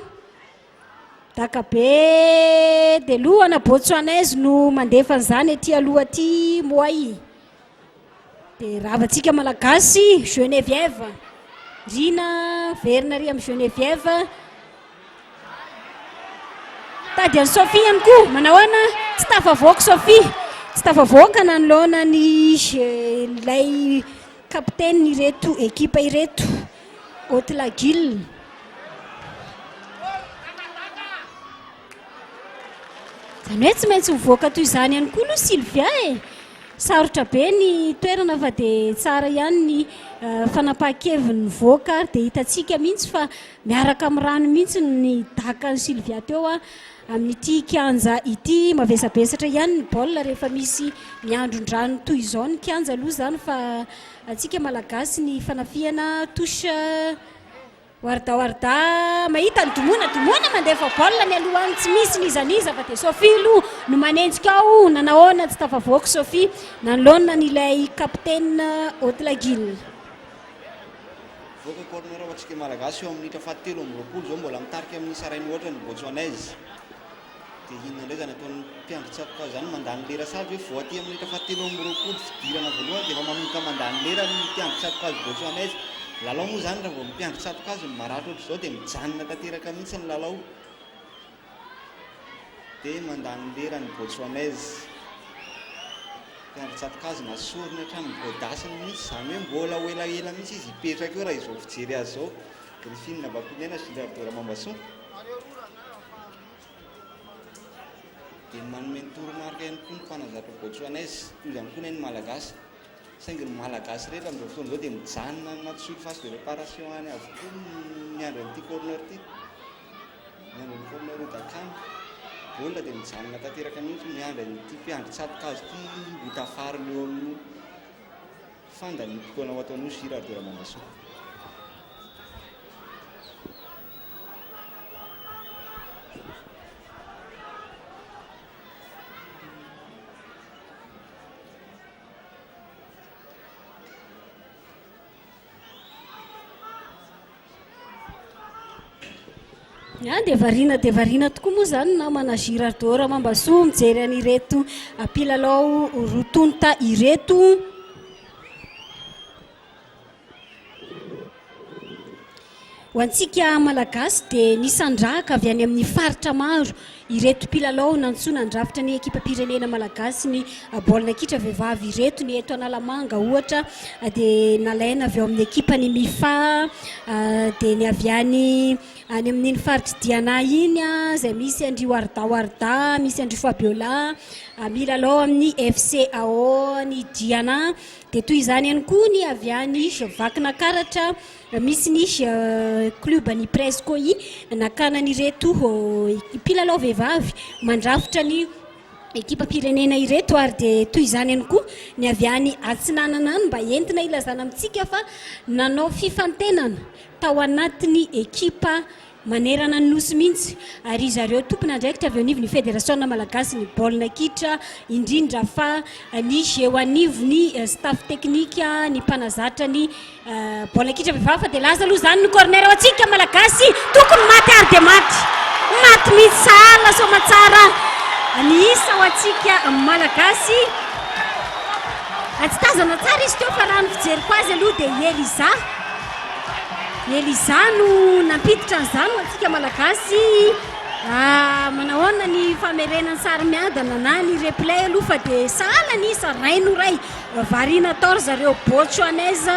daka be dia lohana Botswanaise no mandefa an'izany aty aloha aty Moay dia ravantsika malagasy Geneviève Irina verina ry amin'ny Geneviève tady any Sophie ihany koa manahoana tsy tafavoaka Sophie tsy tafavoaka nanoloana ny ilay kapiteny ireto ekipa ireto Haute-Laguille zany hoe tsy maintsy mivoaka toy izany ihany koa aloha Sylvia sarotra be ny toerana fa dia tsara ihany ny fanapahan-keviny mivoaka dia hitantsika mihitsy fa miaraka amin'ny rano mihitsy ny daka ny Sylvia teo amin'ity kianja ity mavesabesatra ihany ny baolina rehefa misy miandron-drano toy izao ny kianja aloha zany fa antsika malagasy ny fanafihana touche warda mahita ny domona mandefa baolina ny alohany tsy misy nizaniza fa dia Sophie aloha no manenjika ao nanahoana tsy tafavoaka Sophie nanoloana n'ilay kapiteny Haute-Laguille voaka corner ho antsika malagasy eo amin'ny minitra fahatelo amby roapolo zao mbola mitarika amin'ny sarainy ohatra ny Botswanaise dia inona indray zany ataon'ny mpiandry tsapoka zany mandany lera savy hoe vao aty amin'ny minitra fahatelo amby roapolo fidirana voalohany dia efa manomboka mandany lera ny mpiandry tsapoka azy Botswanaise lalao moa zany raha vao mpiandry tsapoka azy maratra ohatr'izao dia mijanona tanteraka mihitsy ny lalao dia mandany lera ny Botswanaise mpiandry tsapoka azy nasoriny hatrany godasiny mihitsy zany hoe mbola elaela mihitsy izy hipetraka eo raha izao fijery azy zao Griffine Bakounena Gilbert Mambason dia manome ny toromarika ihany koa ny mpanazatra Botswanaise toy izany koa ny malagasy saingy ny malagasy rehetra amin'izao fotoana izao dia mijanona anaty surface de réparation any avokoa miandry an'ity corner ity miandry ny corner dakany baolina dia mijanona tanteraka mihitsy miandry an'ity mpiandry tsapoka azy ity hotafariny eo amin'ny fandany fotoana ho ataon'io Gilbert Mambason dia variana tokoa moa zany namana Girardot Mambasoa mijery an'ireto mpilalao rotonta ireto ho antsika malagasy dia nisandraka avy any amin'ny faritra maro ireto mpilalao nantsoina ndrafitra ny ekipa pirenena malagasy ny baolina kitra vehivavy ireto ny eto Analamanga ohatra dia nalaina avy eo amin'ny ekipa ny Mifa dia ny avy any amin'iny faritra Diana iny izay misy Andry Warda misy Andry Fabiola milalao amin'ny FCAO ny Diana dia toy izany ihany koa ny avy any vakina karatra misy ny club ny Presco nakana n'ireto mpilalao vehivavy mandrafitra ny ekipa pirenena ireto ary dia toy izany ihany koa ny avy any Atsinanana any mba entina ilazana amintsika fa nanao fifantenana tao anatin'ny ekipa manerana ny nosy mihitsy ary zareo tompona andraikitra avy anivony fédération malagasy ny baolina kitra indrindra fa ny jeu anivony staff technique ny mpanazatra ny baolina kitra vehivavy fa dia laza aloha zany ny corner ho antsika malagasy tokony maty ary dia maty mihitsy sala somatsara ny isa ho antsika malagasy tsy tazana tsara izy teo fa raha ny fijeriko azy aloha dia Eliza no nampiditra an'izany ho antsika malagasy manahoana ny famerenany sary miadana na ny replay aloha fa dia sahala ny isa ray no ray variana tao zareo Botswanaise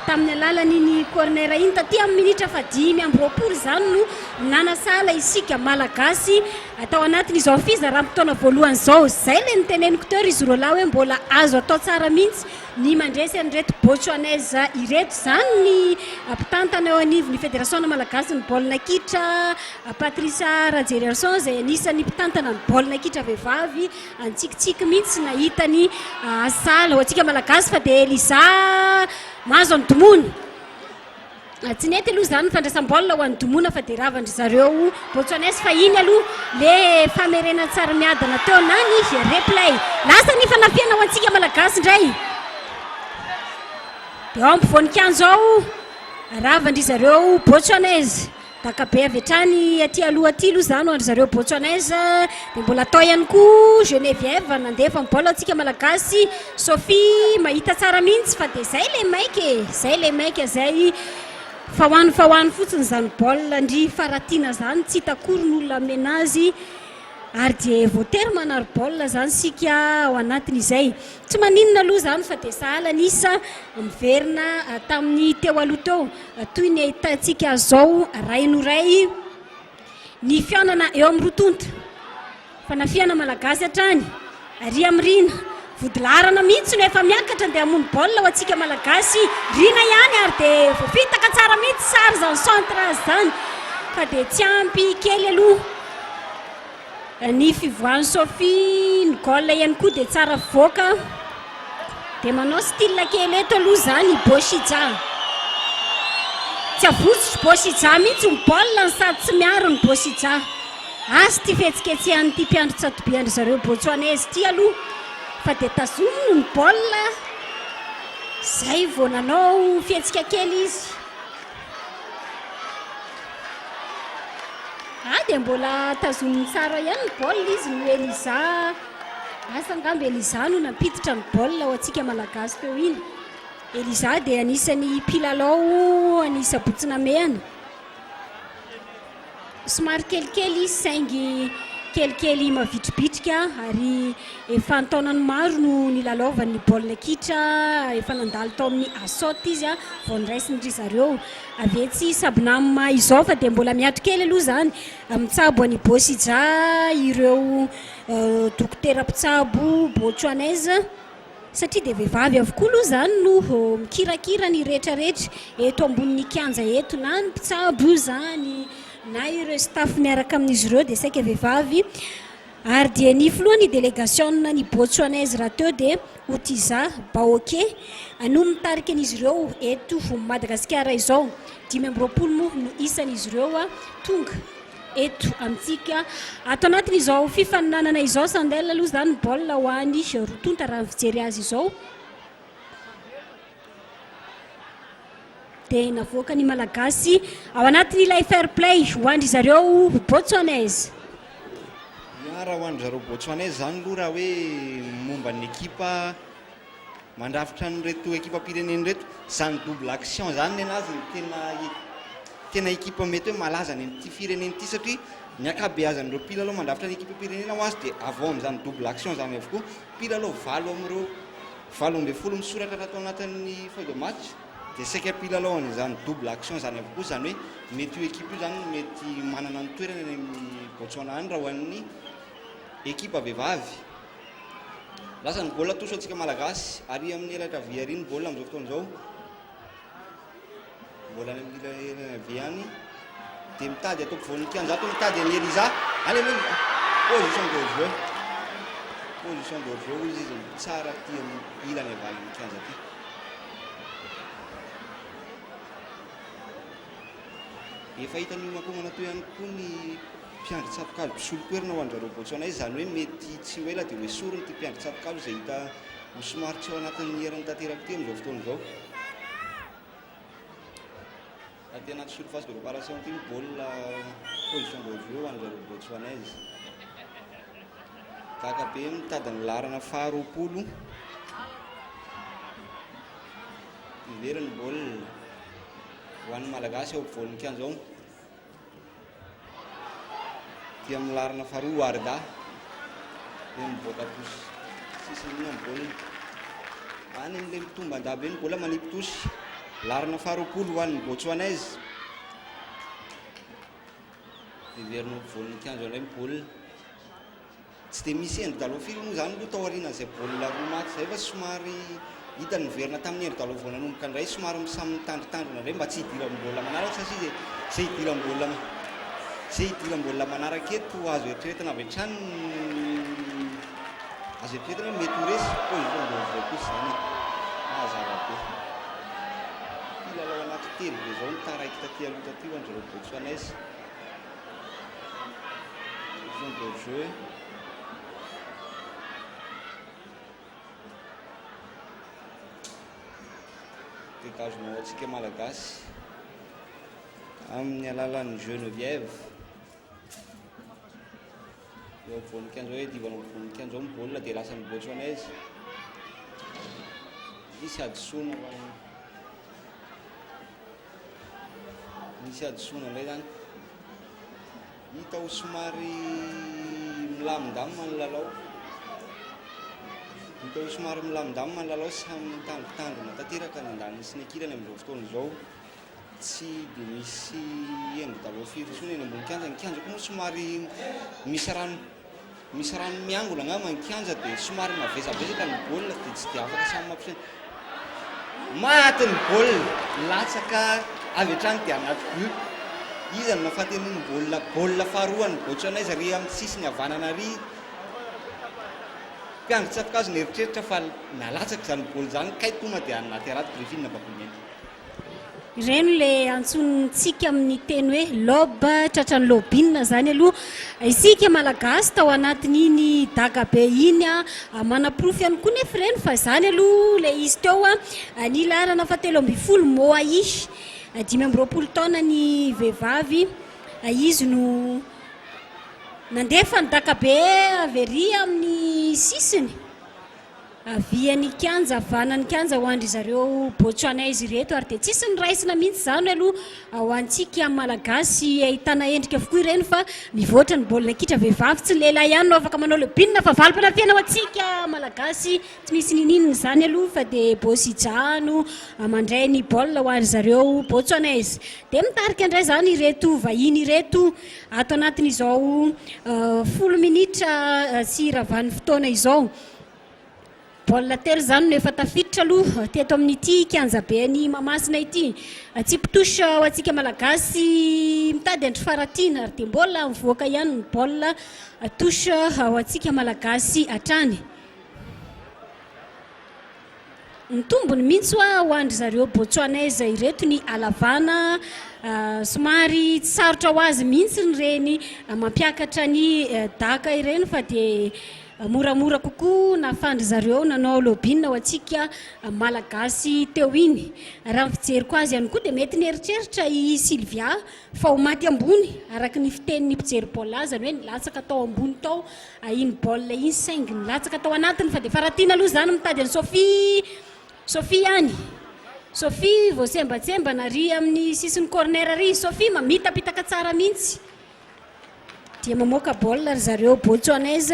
tamin'ny alalan'iny corner iny taty amin'ny minitra fa 5:20 zany no nanasala isika malagasy atao anatin'izao fizaram-potoana voalohany zao. Zay le niteneniko teo izy roa lahy hoe mbola azo atao tsara mihitsy ny mandresy an'ireto botswanaise ireto. Zany ny mpitantana eo anivon'ny fédération malagasy ny baolina kitra Patricia Rajererson zay anisan'ny mpitantana ny baolina kitra vehivavy antsikitsiky mihitsy nahitany asala ho antsika malagasy fa dia Elisa mahazo any domona. Tsy nety aloha zany fandraisam-baolina ho an'ny domona fa dia ravandry zareo botswanaise fa iny aloha le famerena tsara miadana teo na ny replay. Lasa ny fanafiana ho antsika malagasy indray. Dia ao ampovoanikanjo ao ravandry zareo botswanaise takabe avy hatrany aty aloha aty aloha zany ho andry zareo botswanaise. Dia mbola atao ihany koa Geneviève nandefa ny baolina antsika malagasy. Sophie mahita tsara mihitsy fa dia zay le maika zay fa hoany fotsiny zany baolina ndry faratiana zany tsy hitakory ny olona menazy ary dia voatery manary baolina zany sika ao anatin'izay. Tsy maninona aloha zany fa dia sahala nisa miverina tamin'ny teo aloha teo toy ny ahitantsika zao ray noray ny fianana eo amin'ny rotonta fanafiana malagasy hatrany ary amrina vodilarana mihitsy no efa miakatra dia hamono baolina ho antsika malagasy rina ihany ary dia voafitaka tsara mihitsy sary zany centre zany fa dia tsy ampy kely aloha ny fivoahany Sophie ny gol ihany koa dia tsara voaka dia manao style kely eto aloha zany Boshidja. Tsy avotsotry Boshidja mihitsy ny baolina sady tsy miaro ny Boshidja. Asy ty fetsiketsehany ty mpiandry tsatobiandry zareo botswanaise ty aloha fa dia tazominy ny baolina zay vao nanao fihetsika kely izy. Dia mbola tazominy tsara ihany ny baolina izy no Elisa. Asa angamba Elisa no nampiditra ny baolina ho antsika malagasy teo iny. Elisa dia anisan'ny mpilalao anisa Botsinamehana. Somary kelikely izy saingy kelikely mavitribitrika ary efa ntaonany maro no nilalaovan'ny baolina kitra efa nandalo tao amin'ny assaut izy vao niraisindry zareo avy etsy sabonama izao fa dia mbola miato kely aloha zany mitsabo any Boshidja ireo dokotera mpitsabo botswanaise satria dia vehivavy avokoa aloha zany no mikirakira ny rehetrarehetra eto ambonin'ny kianja eto na ny mpitsabo zany na ireo staff miaraka amin'izy ireo dia saika vehivavy ary dia ny filohan'ny délégation ny botswanaise raha teo dia Otiza Baoke no mitarika an'izy ireo eto Madagasikara izao. 5:20 moa no isan'izy ireo tonga eto amintsika ato anatin'izao fifaninanana izao sandela aloha zany ny baolina ho an'ny rotonta raha fijery azy izao. Dia navoaka ny malagasy ao anatin'ilay fair play ho andry zareo botswanaise. Raha ho andry zareo botswanaise zany aloha raha hoe momba ny ekipa mandrafitra nyreto ekipa pireneny reto zany double action zany nenazy tena ekipa mety hoe malaza ny ty fireneny ty satria ny akabeazan'ireo mpilalao mandrafitra ny ekipa pirenena ho azy dia avao amin'izany double action zany avokoa mpilalao 20 misoratra natao anatin'ny feuille de match dia saika mpilalao an'izany double action zany avokoa zany hoe mety io ekipa io zany mety manana ny toerana any amin'ny Botswana any raha ho an'ny ekipa vehivavy. Lasa ny baolina toso antsika malagasy ary amin'ny elatra vy ary ny baolina amin'izao fotoan'izao mbola any amin'ny elatra vy any dia mitady atao mpivoan'ny kianjato mitady any Elisa any aloha position de jeu izy tsara ty amin'ny ilany avalin'ny kianja ty. Efa hitan'ny makomana toy ihany koa ny mpiandry tsapokalo mpisolo-toerana ho andrareo botswanaise zany hoe mety tsy ho ela dia hoe sorony ty mpiandry tsapokalo izay hita somary tsy ao anatin'ny herany tanteraka ty amin'izao fotoan'izao. Aty anaty surface de réparation ty ny baolina position de jeu ho andrareo botswanaise. Takabe mitady ny larana 20 miveriny baolina ho an'ny malagasy ao ampovoan'ny kianja ao dia amin'ny larana 2 Arda dia mivoaka tosy sisiny amin'ny baolina any amin'ilay mitomba andabe ny baolina manipy tosy larina faharoapolo ho an'ny Botswanais. Everina volin'ny kianjo ilay baolina tsy dia misy endry daloha firy moa zany aloha tao aorianan'izay baolina roa maty zay fa somary hita ny verina tamin'ny endry daloha vao nanomboka indray somary samy mitandritandrina indray mba tsy hidiran'ny baolina manaraka satria zay hidiram-baolina manaraka eto azo eritreretina avy hatrany azo eritreretina hoe mety ho resy koa ivoambovao kosa zany mazava be filalao anaty telo be zao nitaraiky taty aloha taty ho andreo Botswanais. De jeu dégagement antsika malagasy amin'ny alalan'ny Geneviève eo voninkianjo hoe divana voninkianjo amin'ny baolina dia lasa ny Botswanais misy adisona indray zany hita ho somary milamindamina ny lalao samy mitandritandrina tanteraka ny andaniny sy ny ankilany amin'izao fotoana izao tsy dia misy endry daloha firy tsony eny ambony kianja. Ny kianja koa moa somary misy rano miangona angamba ny kianja dia somary mavesabesaka ny baolina dia tsy dia afaka samy mampisaina maty ny baolina latsaka avy hatrany dia anaty but. Izy ny mahafaty ny baolina faharoa ny Botswanais ry amin'ny sisiny havanana ry mpiandry tsapikazo ny eritreritra fa nalatsaka izany baolina zany kay tonga dia anaty araty Griffine Bakouniaina. Ireno le antsontsika amin'ny teny hoe lobe tratran'ny lobine zany aloha isika malagasy tao anatin'iny dagabe iny manaprofy ihany koa nefa ireny fa zany aloha le izy teo ny larana fahatelo amby folo Moahi 20 taona ny vehivavy izy no nandefa ny dakabe avery amin'ny sisiny avian'ny kianja avanan'ny kianja ho andry zareo Botswanais reto ary dia tsisy ny raisina mihitsy zany aloha ho antsika malagasy ahitana endrika avokoa ireny fa mivoatra ny baolina kitra vehivavy tsy lehilahy ihany no afaka manao lebinina fa valim-panafiana ho antsika malagasy tsy misy nininina zany aloha fa dia Bosijano mandray ny baolina ho andry zareo Botswanais dia mitarika indray zany ireto vahiny ireto ato anatin'izao 10 minitra sy ravan'ny fotoana izao. Baolina telo zany no efa tafiditra aloha teto amin'ity kianja be ny Mahamasina ity. Tsipitosha ho antsika malagasy mitady andry faratiana ary dia mbola mivoaka ihany ny baolina tosha ho antsika malagasy hatrany. Ny tombony mihitsy ho andry zareo Botswanais ireto ny alavana somary tsy sarotra ho azy mihitsy ny reny mampiakatra ny daka ireny fa dia moramora kokoa nafandry zareo nanao lobine ho antsika malagasy teo iny. Raha ny fijeriko azy ihany koa dia mety nieritreritra i Sylvia fa ho maty ambony araka ny fitenin'ny mpijery baolina azy zany hoe nilatsaka tao ambony tao iny baolina iny saingy nilatsaka tao anatiny fa dia faratiana aloha zany mitady any Sophie ihany. Sophie vao sembatsembana ry amin'ny sisiny corner ry Sophie mamitapitaka tsara mihitsy dia mamoaka baolina ry zareo Botswanais.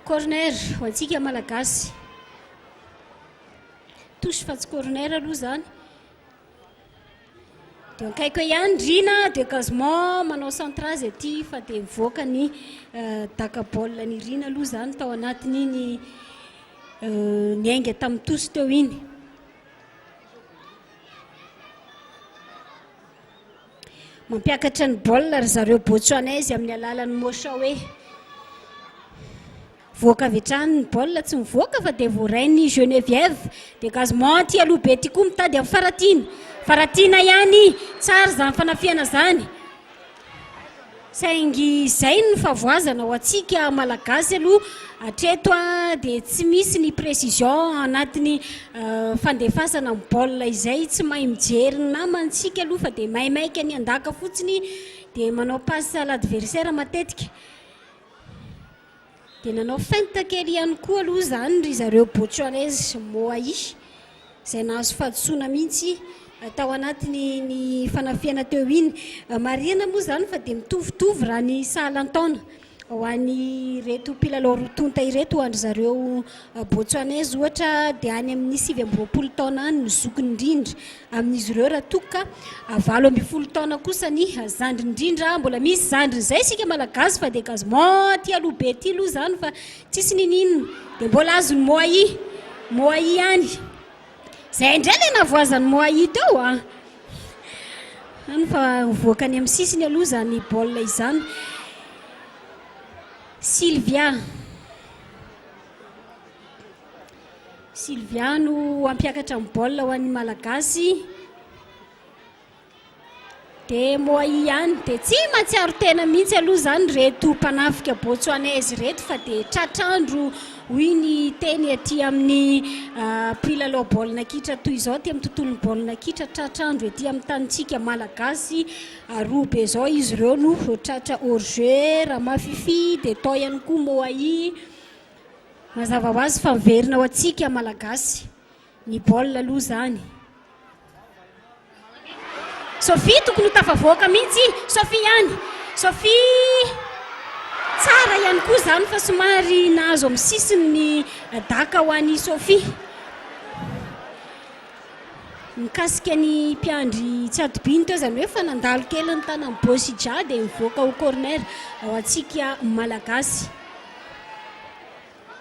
Corner ho antsika malagasy touche fa tsy corner aloha zany dia akaiko ihany Rina de Gazement manao centrage aty fa dia mivoaka ny daka baolina ny Rina aloha zany tao anatiny ny ainga tamin'ny tosy teo iny. Mampiakatra ny baolina ry zareo Botswanais amin'ny alalan'ny Mochaoe. Voaka avy hatrany ny baolina tsy mivoaka fa dia voarainy Geneviève de Gazement ty aloha be ty koa mitady amin'ny faratiana ihany tsara zany fanafiana zany saingy zay ny favoazana ho antsika malagasy aloha hatreto dia tsy misy ny précision anatiny fandefasana amin'ny baolina izay tsy mahay mijery ny namantsika aloha fa dia maimaika ny andaka fotsiny dia manao passe à l'adversaire matetika dia nanao feinte kely ihany koa aloha zany ry zareo Botswanais Moahi izay nahazo fahadisoana mihitsy tao anatiny ny fanafiana teo iny. Marina moa zany fa dia mitovitovy raha ny sahalantaona ho an'ny reto mpilalao rotonta ireto andry zareo botswanaizy ohatra dia any amin'ny 7 taona any ny zokiny indrindra amin'izy ireo raha toka 12 taona kosa ny zandry indrindra mbola misy zandry zay isika malagasy fa dia gazement ty aloha be ty aloha zany fa tsisy nininina dia mbola azony moai any zay indray le navoazany moai teo any fa voaka any amin'ny sisiny aloha zany baolina izany. Sylvia no ampiakatra amin'ny baolina ho an'ny malagasy dia moai ihany dia tsy matsiaro tena mihitsy aloha zany reto mpanafika botswanaizy reto fa dia tratrandro hoy ny teny aty amin'ny mpilalao baolina kitra toy izao ty amin'ny tontolon'ny baolina kitra tratrandro aty amin'ny tanitsika malagasy roa be zao izy ireo no tratra hors-jeu Ramafifi dia tao ihany koa moai mazava ho azy fa miverina ho antsika malagasy ny baolina aloha zany. Sophie tokony ho tafavoaka mihitsy Sophie ihany Sophie tsara ihany koa zany fa somary nahazo amin'ny sisiny ny daka ho an'ny Sophie mikasika ny mpiandry tsy adobiny teo zany hoe fa nandalo kely ny tanany Bosija dia mivoaka ho corner ao antsika malagasy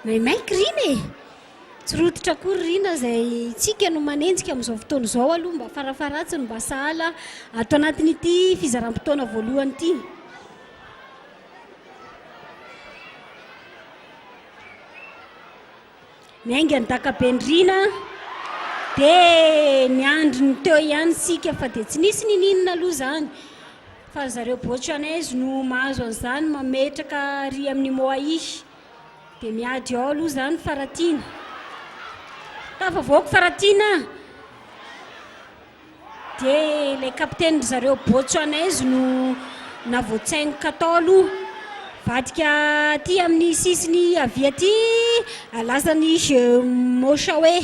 maimaika rina tsy rototra kory rina zay tsika no manenjika amin'izao fotoana izao aloha mba farafaratsiny mba sahala atao anatin'ity fizaram-potoana voalohany ity. Miainga ny dakabendrina dia ny andriny teo ihany sika fa dia tsy nisy nininina aloha zany fa zareo botswanaizy no mahazo an'izany mametraka ry amin'ny moai dia miady ao aloha zany Faratina tafavoaka Faratina dia ilay kapiteny zareo botswanaizy no navoatsaingoka tao aloha vadika ty amin'ny sisiny avia ty lasany Mochawe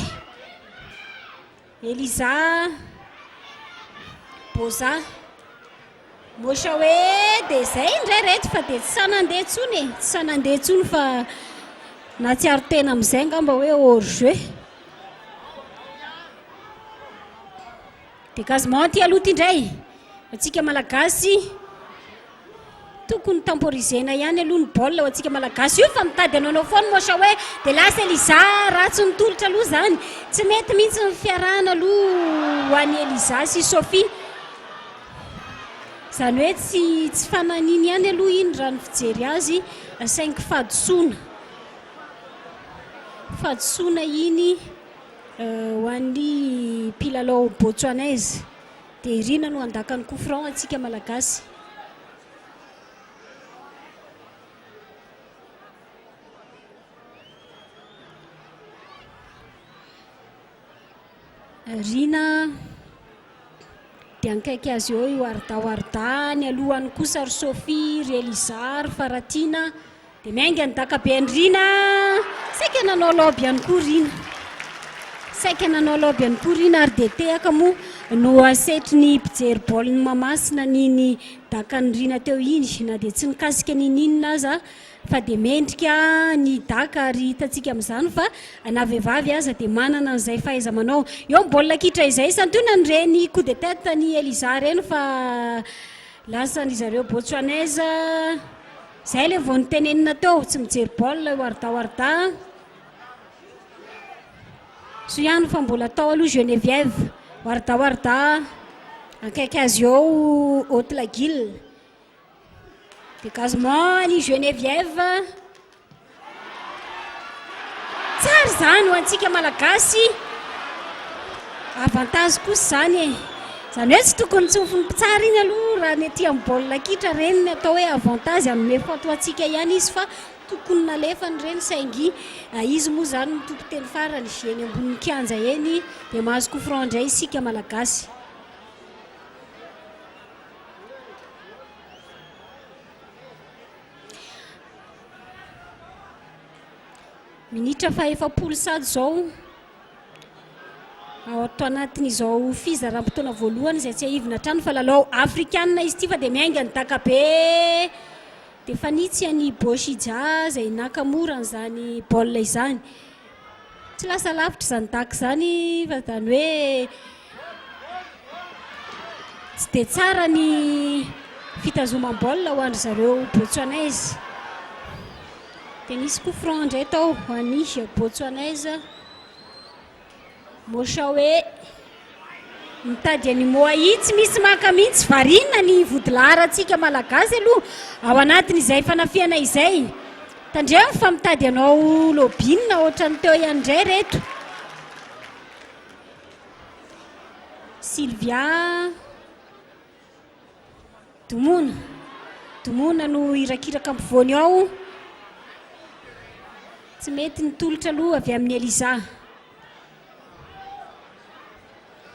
Eliza Boza Mochawe dia zay indray reto fa dia tsy sanandeha tsony fa natsiaro tena amin'izay ngamba hoe hors-jeu dia gazement ty aloha ty indray atsika malagasy tokony temporisena ihany aloha ny baolina ho antsika malagasy io fa mitady anao foana Mochawe dia lasa Eliza ratsy nitolotra aloha zany tsy mety mihitsy ny fiarahana aloha ho an'ny Eliza sy Sophie zany hoe tsy fananiny ihany aloha iny raha ny fijery azy saingy fadosoana iny ho an'ny mpilalao botswanaizy dia irina no andakany coup franc antsika malagasy. Rina dia ankaiky azy eo io arda ny alohany kosa ry Sophie ry Eliza ry Faratina dia miainga ny dakabe ny Rina saika nanao loby ihany koa Rina ary dia tehaka moa no asetry ny mpijery baolina mamasina niny dakany Rina teo iny na dia tsy nikasika nininina aza fa dia mendrika ny daka ary hitantsika amin'izany fa na vehivavy aza dia manana an'izay fahaiza manao eo ny baolina kitra izay santoina ny reny coup de tête ny Eliza reny fa lasa ny zareo botswanaizy zay le vao nitenenina teo tsy mijery baolina io arda so ihany fa mbola tao aloha Geneviève arda ankaiky azy eo Haute-Laguille dia gazement ny Geneviève tsara zany ho antsika malagasy avantage kosa zany zany hoe tsy tokony tsofony mpitsara iny aloha raha ny aty amin'ny baolina kitra reny ny atao hoe avantage anome foto antsika ihany izy fa tokony nalefany reny saingy izy moa zany mitompo teny farany eny ambonin'ny kianja eny dia mahazo coup franc indray isika malagasy. Minitra faha-efapolo sady zao ato anatin'izao fizaram-potoana voalohany izay tsy ahivina trano fa lalao afrikanina izy ty fa dia miainga ny dakabe dia fanitsy any Boshija izay nakamora n'izany baolina izany. Tsy lasa lavitra izany taka izany fa zany hoe tsy dia tsara ny fitazomam-baolina ho andry zareo botswanaizy. Dia nisy coup franc indray tao ho an'ny botswanaizy. Mosaoe mitady any Moahi, tsy misy maka mihitsy varina ny vodilaharantsika malagasy aloha ao anatin'izay fanafiana izay. Tandremo fa mitady anao lobinina ohatrany teo ihany indray reto. Sylvia Domona no irakiraka ampovoany ao. Tsy mety nitolotra aloha avy amin'ny Eliza.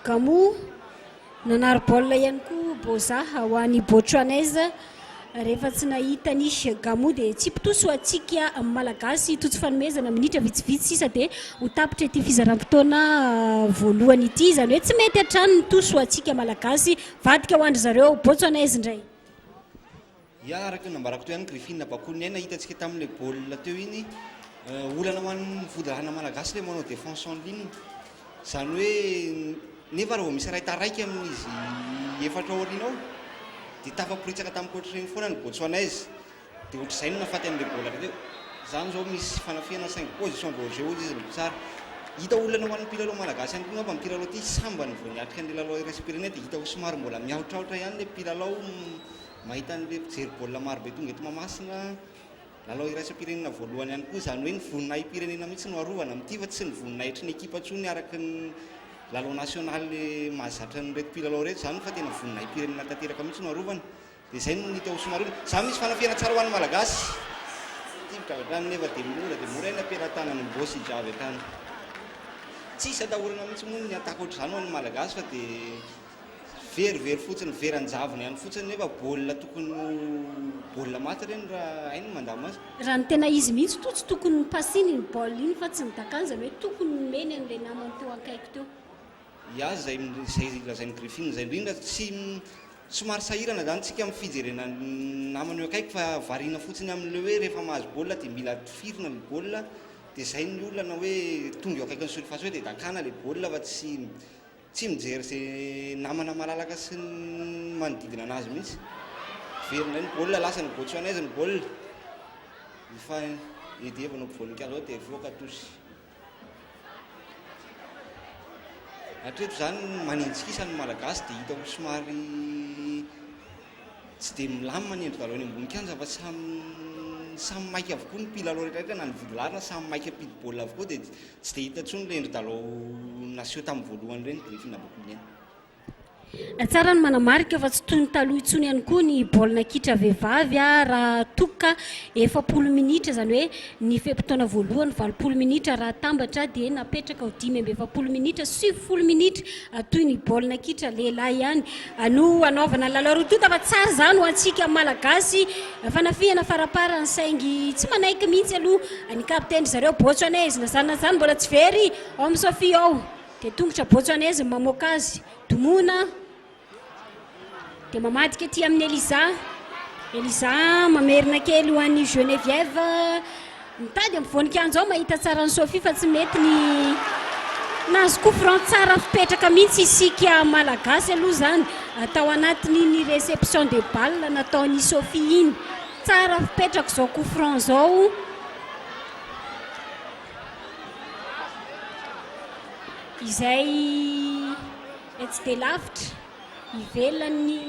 Gamou nanary baolina ihany koa Boza ho an'ny Botswanaizy. Rehefa tsy nahita ny Gamou dia tsy pitoso atsika malagasy totsy fanomezana minitra vitsivitsy sisa dia ho tapitra ity fizaram-potoana voalohany ity. Izany hoe tsy mety hatrany nitoso atsika malagasy, vadika ho andry zareo Botswanaizy indray. Ya araka nambarako teo ihany Griffine Bakoliny aina hitantsika tamin'ilay baolina teo iny olana ho an'ny vodilahana malagasy ilay manao défense en ligne. Izany hoe nefa raha vao misy ray taraiky amin'izy efatra aoriana ao dia tafaporitsaka tamin'ny coach-reny foana ny Botswanaizy. Dia ohatr'izay no nafaty an'ilay baolina teo. Izany izao misy fanafiana 5 position de jeu izy tsara. Hita olana ho an'ny mpilalao malagasy ihany koa ngamba mpilalao ty sambany vao niatrika ny lalao iresam-pirenena dia hita ho somary mbola miaotraotra ihany ilay mpilalao mahita an'ilay mpijery baolina marobe tonga eto Mahamasina. Lalao iraisam-pirenena voalohany ihany koa izany hoe ny voninahim-pirenena mihitsy no arovana amin'ity fa tsy ny voninahitry ny ekipa ntsony araka ny lalao nasionaly mahazatra nyreto mpilalao reto izany fa tena voninahim-pirenena tanteraka mihitsy no arovana. Dia izay no hita ho somary izany misy fanafiana tsara ho an'ny malagasy. Tivitra avy hatrany nefa dia mora eny ampelantanany Boshija avy hatrany. Tsisy atahorana mihitsy moa ny ataka ohatr'izany ho an'ny malagasy fa dia very fotsiny veran-javony ihany fotsiny nefa baolina tokony baolina maty ireny raha ainy mandamo azy. Raha ny tena izy mihitsy to tsy tokony pasiny ny baolina iny fa tsy nidakany izany hoe tokony meny an'ilay namany teo akaiky teo. Ia izay lazain'ny Griffine izay indrindra tsy somary sahirana zany tsika amin'ny fijerena namany eo akaiky fa variana fotsiny amin'ilay hoe rehefa mahazo baolina dia mila tifirina ny baolina dia izay ny olona hoe tonga eo akaiky ny surface hoe dia dakana ilay baolina fa tsy mijery izay namana malalaka sy ny manodidina anazy mihitsy. Verina ny baolina lasa ny Botswanaizy ny baolina. Fa edy evanao voninkazo dia voaka tosy. Hatreto izany manenjikisa ny malagasy dia hita ho somary tsy dia milamina ny endro dalaony ambony kianja fa samy maika avokoa ny mpilalao rehetrarehetra na ny vodilarina samy maika pidi baolina avokoa dia tsy dia hita intsony ilay endro dalao naseho tamin'ny voalohany ireny Griffine Bakoliny. Tsara ny manamarika fa tsy toy ny taloha intsony ihany koa ny baolina kitra vehivavy raha toka 70 minitra izany hoe ny fe-potoana voalohany 20 minitra raha tambatra dia napetraka ho 5-20 minitra 70 minitra toy ny baolina kitra lehilahy ihany no anaovana lalao rotonta fa tsara izany ho antsika malagasy fanafihana farapara ny saingy tsy manaiky mihitsy aloha ny kapiteny zareo Botswanaizy na zany mbola tsy very ao amin'ny Sofia ao dia tongotra Botswanaizy mamoaka azy Domona dia mamadika aty amin'ny Eliza mamerina kely ho an'ny Geneviève mitady amin'ny voninkazo ao mahita tsara ny Sofia fa tsy mety ny nahazo coup franc tsara fipetraka mihitsy isika malagasy aloha izany atao anatin'iny réception de balle nataon'ny Sofia iny tsara fipetraka izao coup franc izao. Izay tsy dia lavitra ivelany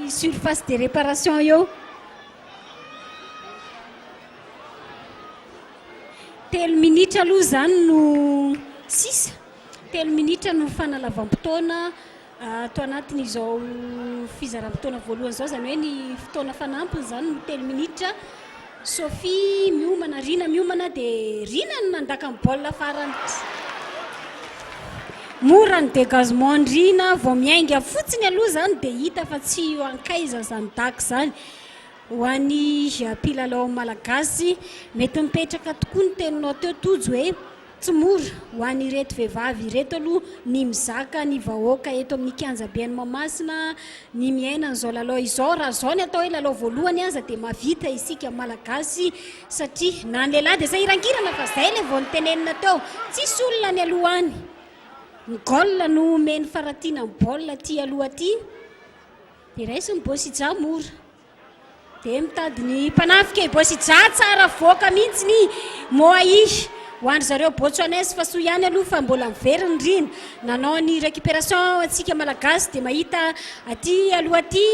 surface de réparation eo 3 minitra aloha izany no 3 minitra no fanalavam-potoana atao anatin'izao fizaram-potoana voalohany izao izany hoe ny fotoana fanampiny izany no 3 minitra. Sofia miomana dia Rina no nandaka amin'ny baolina farany mora ny dégagement ny Rina vao miainga fotsiny aloha izany dia hita fa tsy io ankaiza izany daka izany ho an'ny mpilalao malagasy mety mipetraka tokoa ny teninao teo tojo hoe tsy mora ho an'ny reto vehivavy reto aloha ny mizaka ny vahoaka eto amin'ny kianjaben'ny Mahamasina ny miaina n'izao lalao izao raha zao ny atao hoe lalao voalohany aza dia mavita isika malagasy satria na ny lehilahy dia zay irangirana fa zay le vao nitenenina teo tsisy olona ny aloha any ny gol no meny faratiana ny baolina ty aloha aty dia raisy ny bosija mora dia mitady ny mpanafika i bosija tsara voaka mihitsy ny moai ho andry zareo botswanais fa soa ihany aloha fa mbola miveriny rina nanao ny récupération atsika malagasy dia mahita aty aloha aty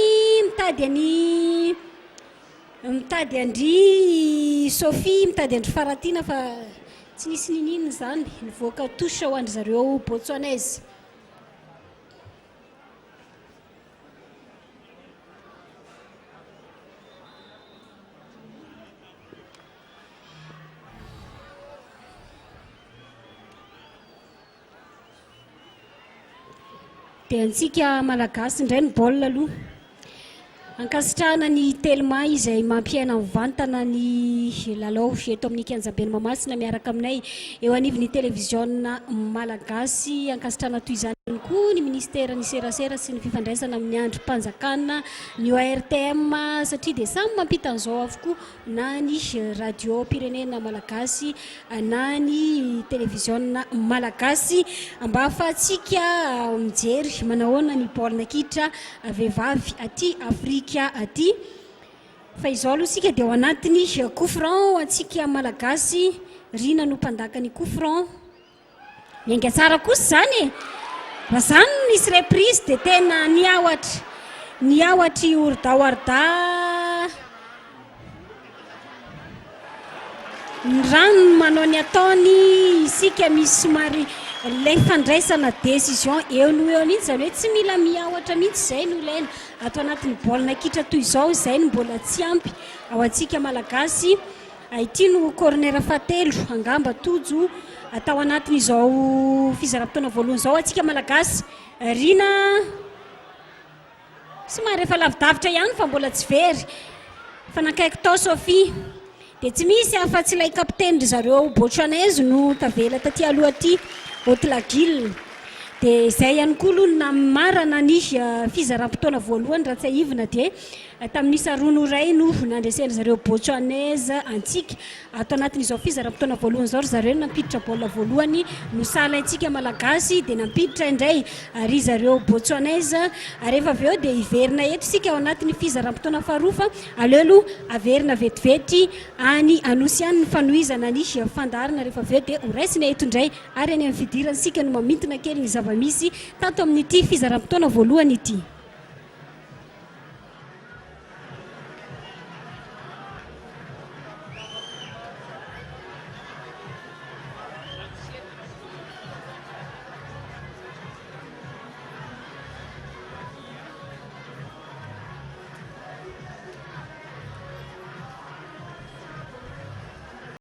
mitady andry Sophie mitady andry faratiana fa tsy nisy ninina zany nivoaka touche ho andry zareo botswanais dia antsika malagasy indray ny baolina aloha ankasitrahana ny telma izay mampiaina mivantana ny lalao eto amin'ny kianjaben'ny Mahamasina miaraka aminay eo anivon'ny télévision malagasy ankasitrahana toy izany koa ny ministère ny serasera sy ny fifandraisana amin'ny androm-panjakana ny ORTM satria dia samy mampita an'izao avokoa na ny radio pirenena malagasy na ny télévision malagasy mba ahafahantsika mijery manahoana ny baolina kitra vehivavy aty Afrika aty fa izao aloha sika dia ao anatiny coup franc antsika malagasy rina no mpandaka ny coup franc miainga tsara kosa zany fa zany nisy reprise dia tena niawatry ordawarda ny rano manao ny ataony isika misy somary ilay fandraisana décision eo no eo an'iny zany hoe tsy mila miawatra mihitsy zay no ilaina ato anatin'ny baolina kitra toy izao zay no mbola tsy ampy ao antsika malagasy ity no corner fahatelo angamba tojo atao anatin'izao fizaram-potoana voalohany izao antsika malagasy rina somary efa lavidavitra ihany fa mbola tsy very fa nankaiky tao Sophie dia tsy misy afa-tsy ilay kapiteny ry zareo botswanais no tavela taty aloha aty Otlagil dia izay ihany koa aloha na marana ny fizaram-potoana voalohany raha tsy aivina dia tamin'ny sarono iray no nandresena zareo botswanais antsika ato anatin'izao fizaram-potoana voalohany izao ry zareo nampiditra baolina voalohany no sala antsika malagasy dia nampiditra indray ary zareo botswanais ary rehefa avy eo dia hiverina eto isika ao anatin'ny fizaram-potoana faharoa fa aleo aloha averina vetivety any anosy ihany ny fanohizana ny fandarina rehefa avy eo dia horaisina eto indray ary any amin'ny fidirana isika no mamintona kely ny zavamisy tato amin'ity fizaram-potoana voalohany ity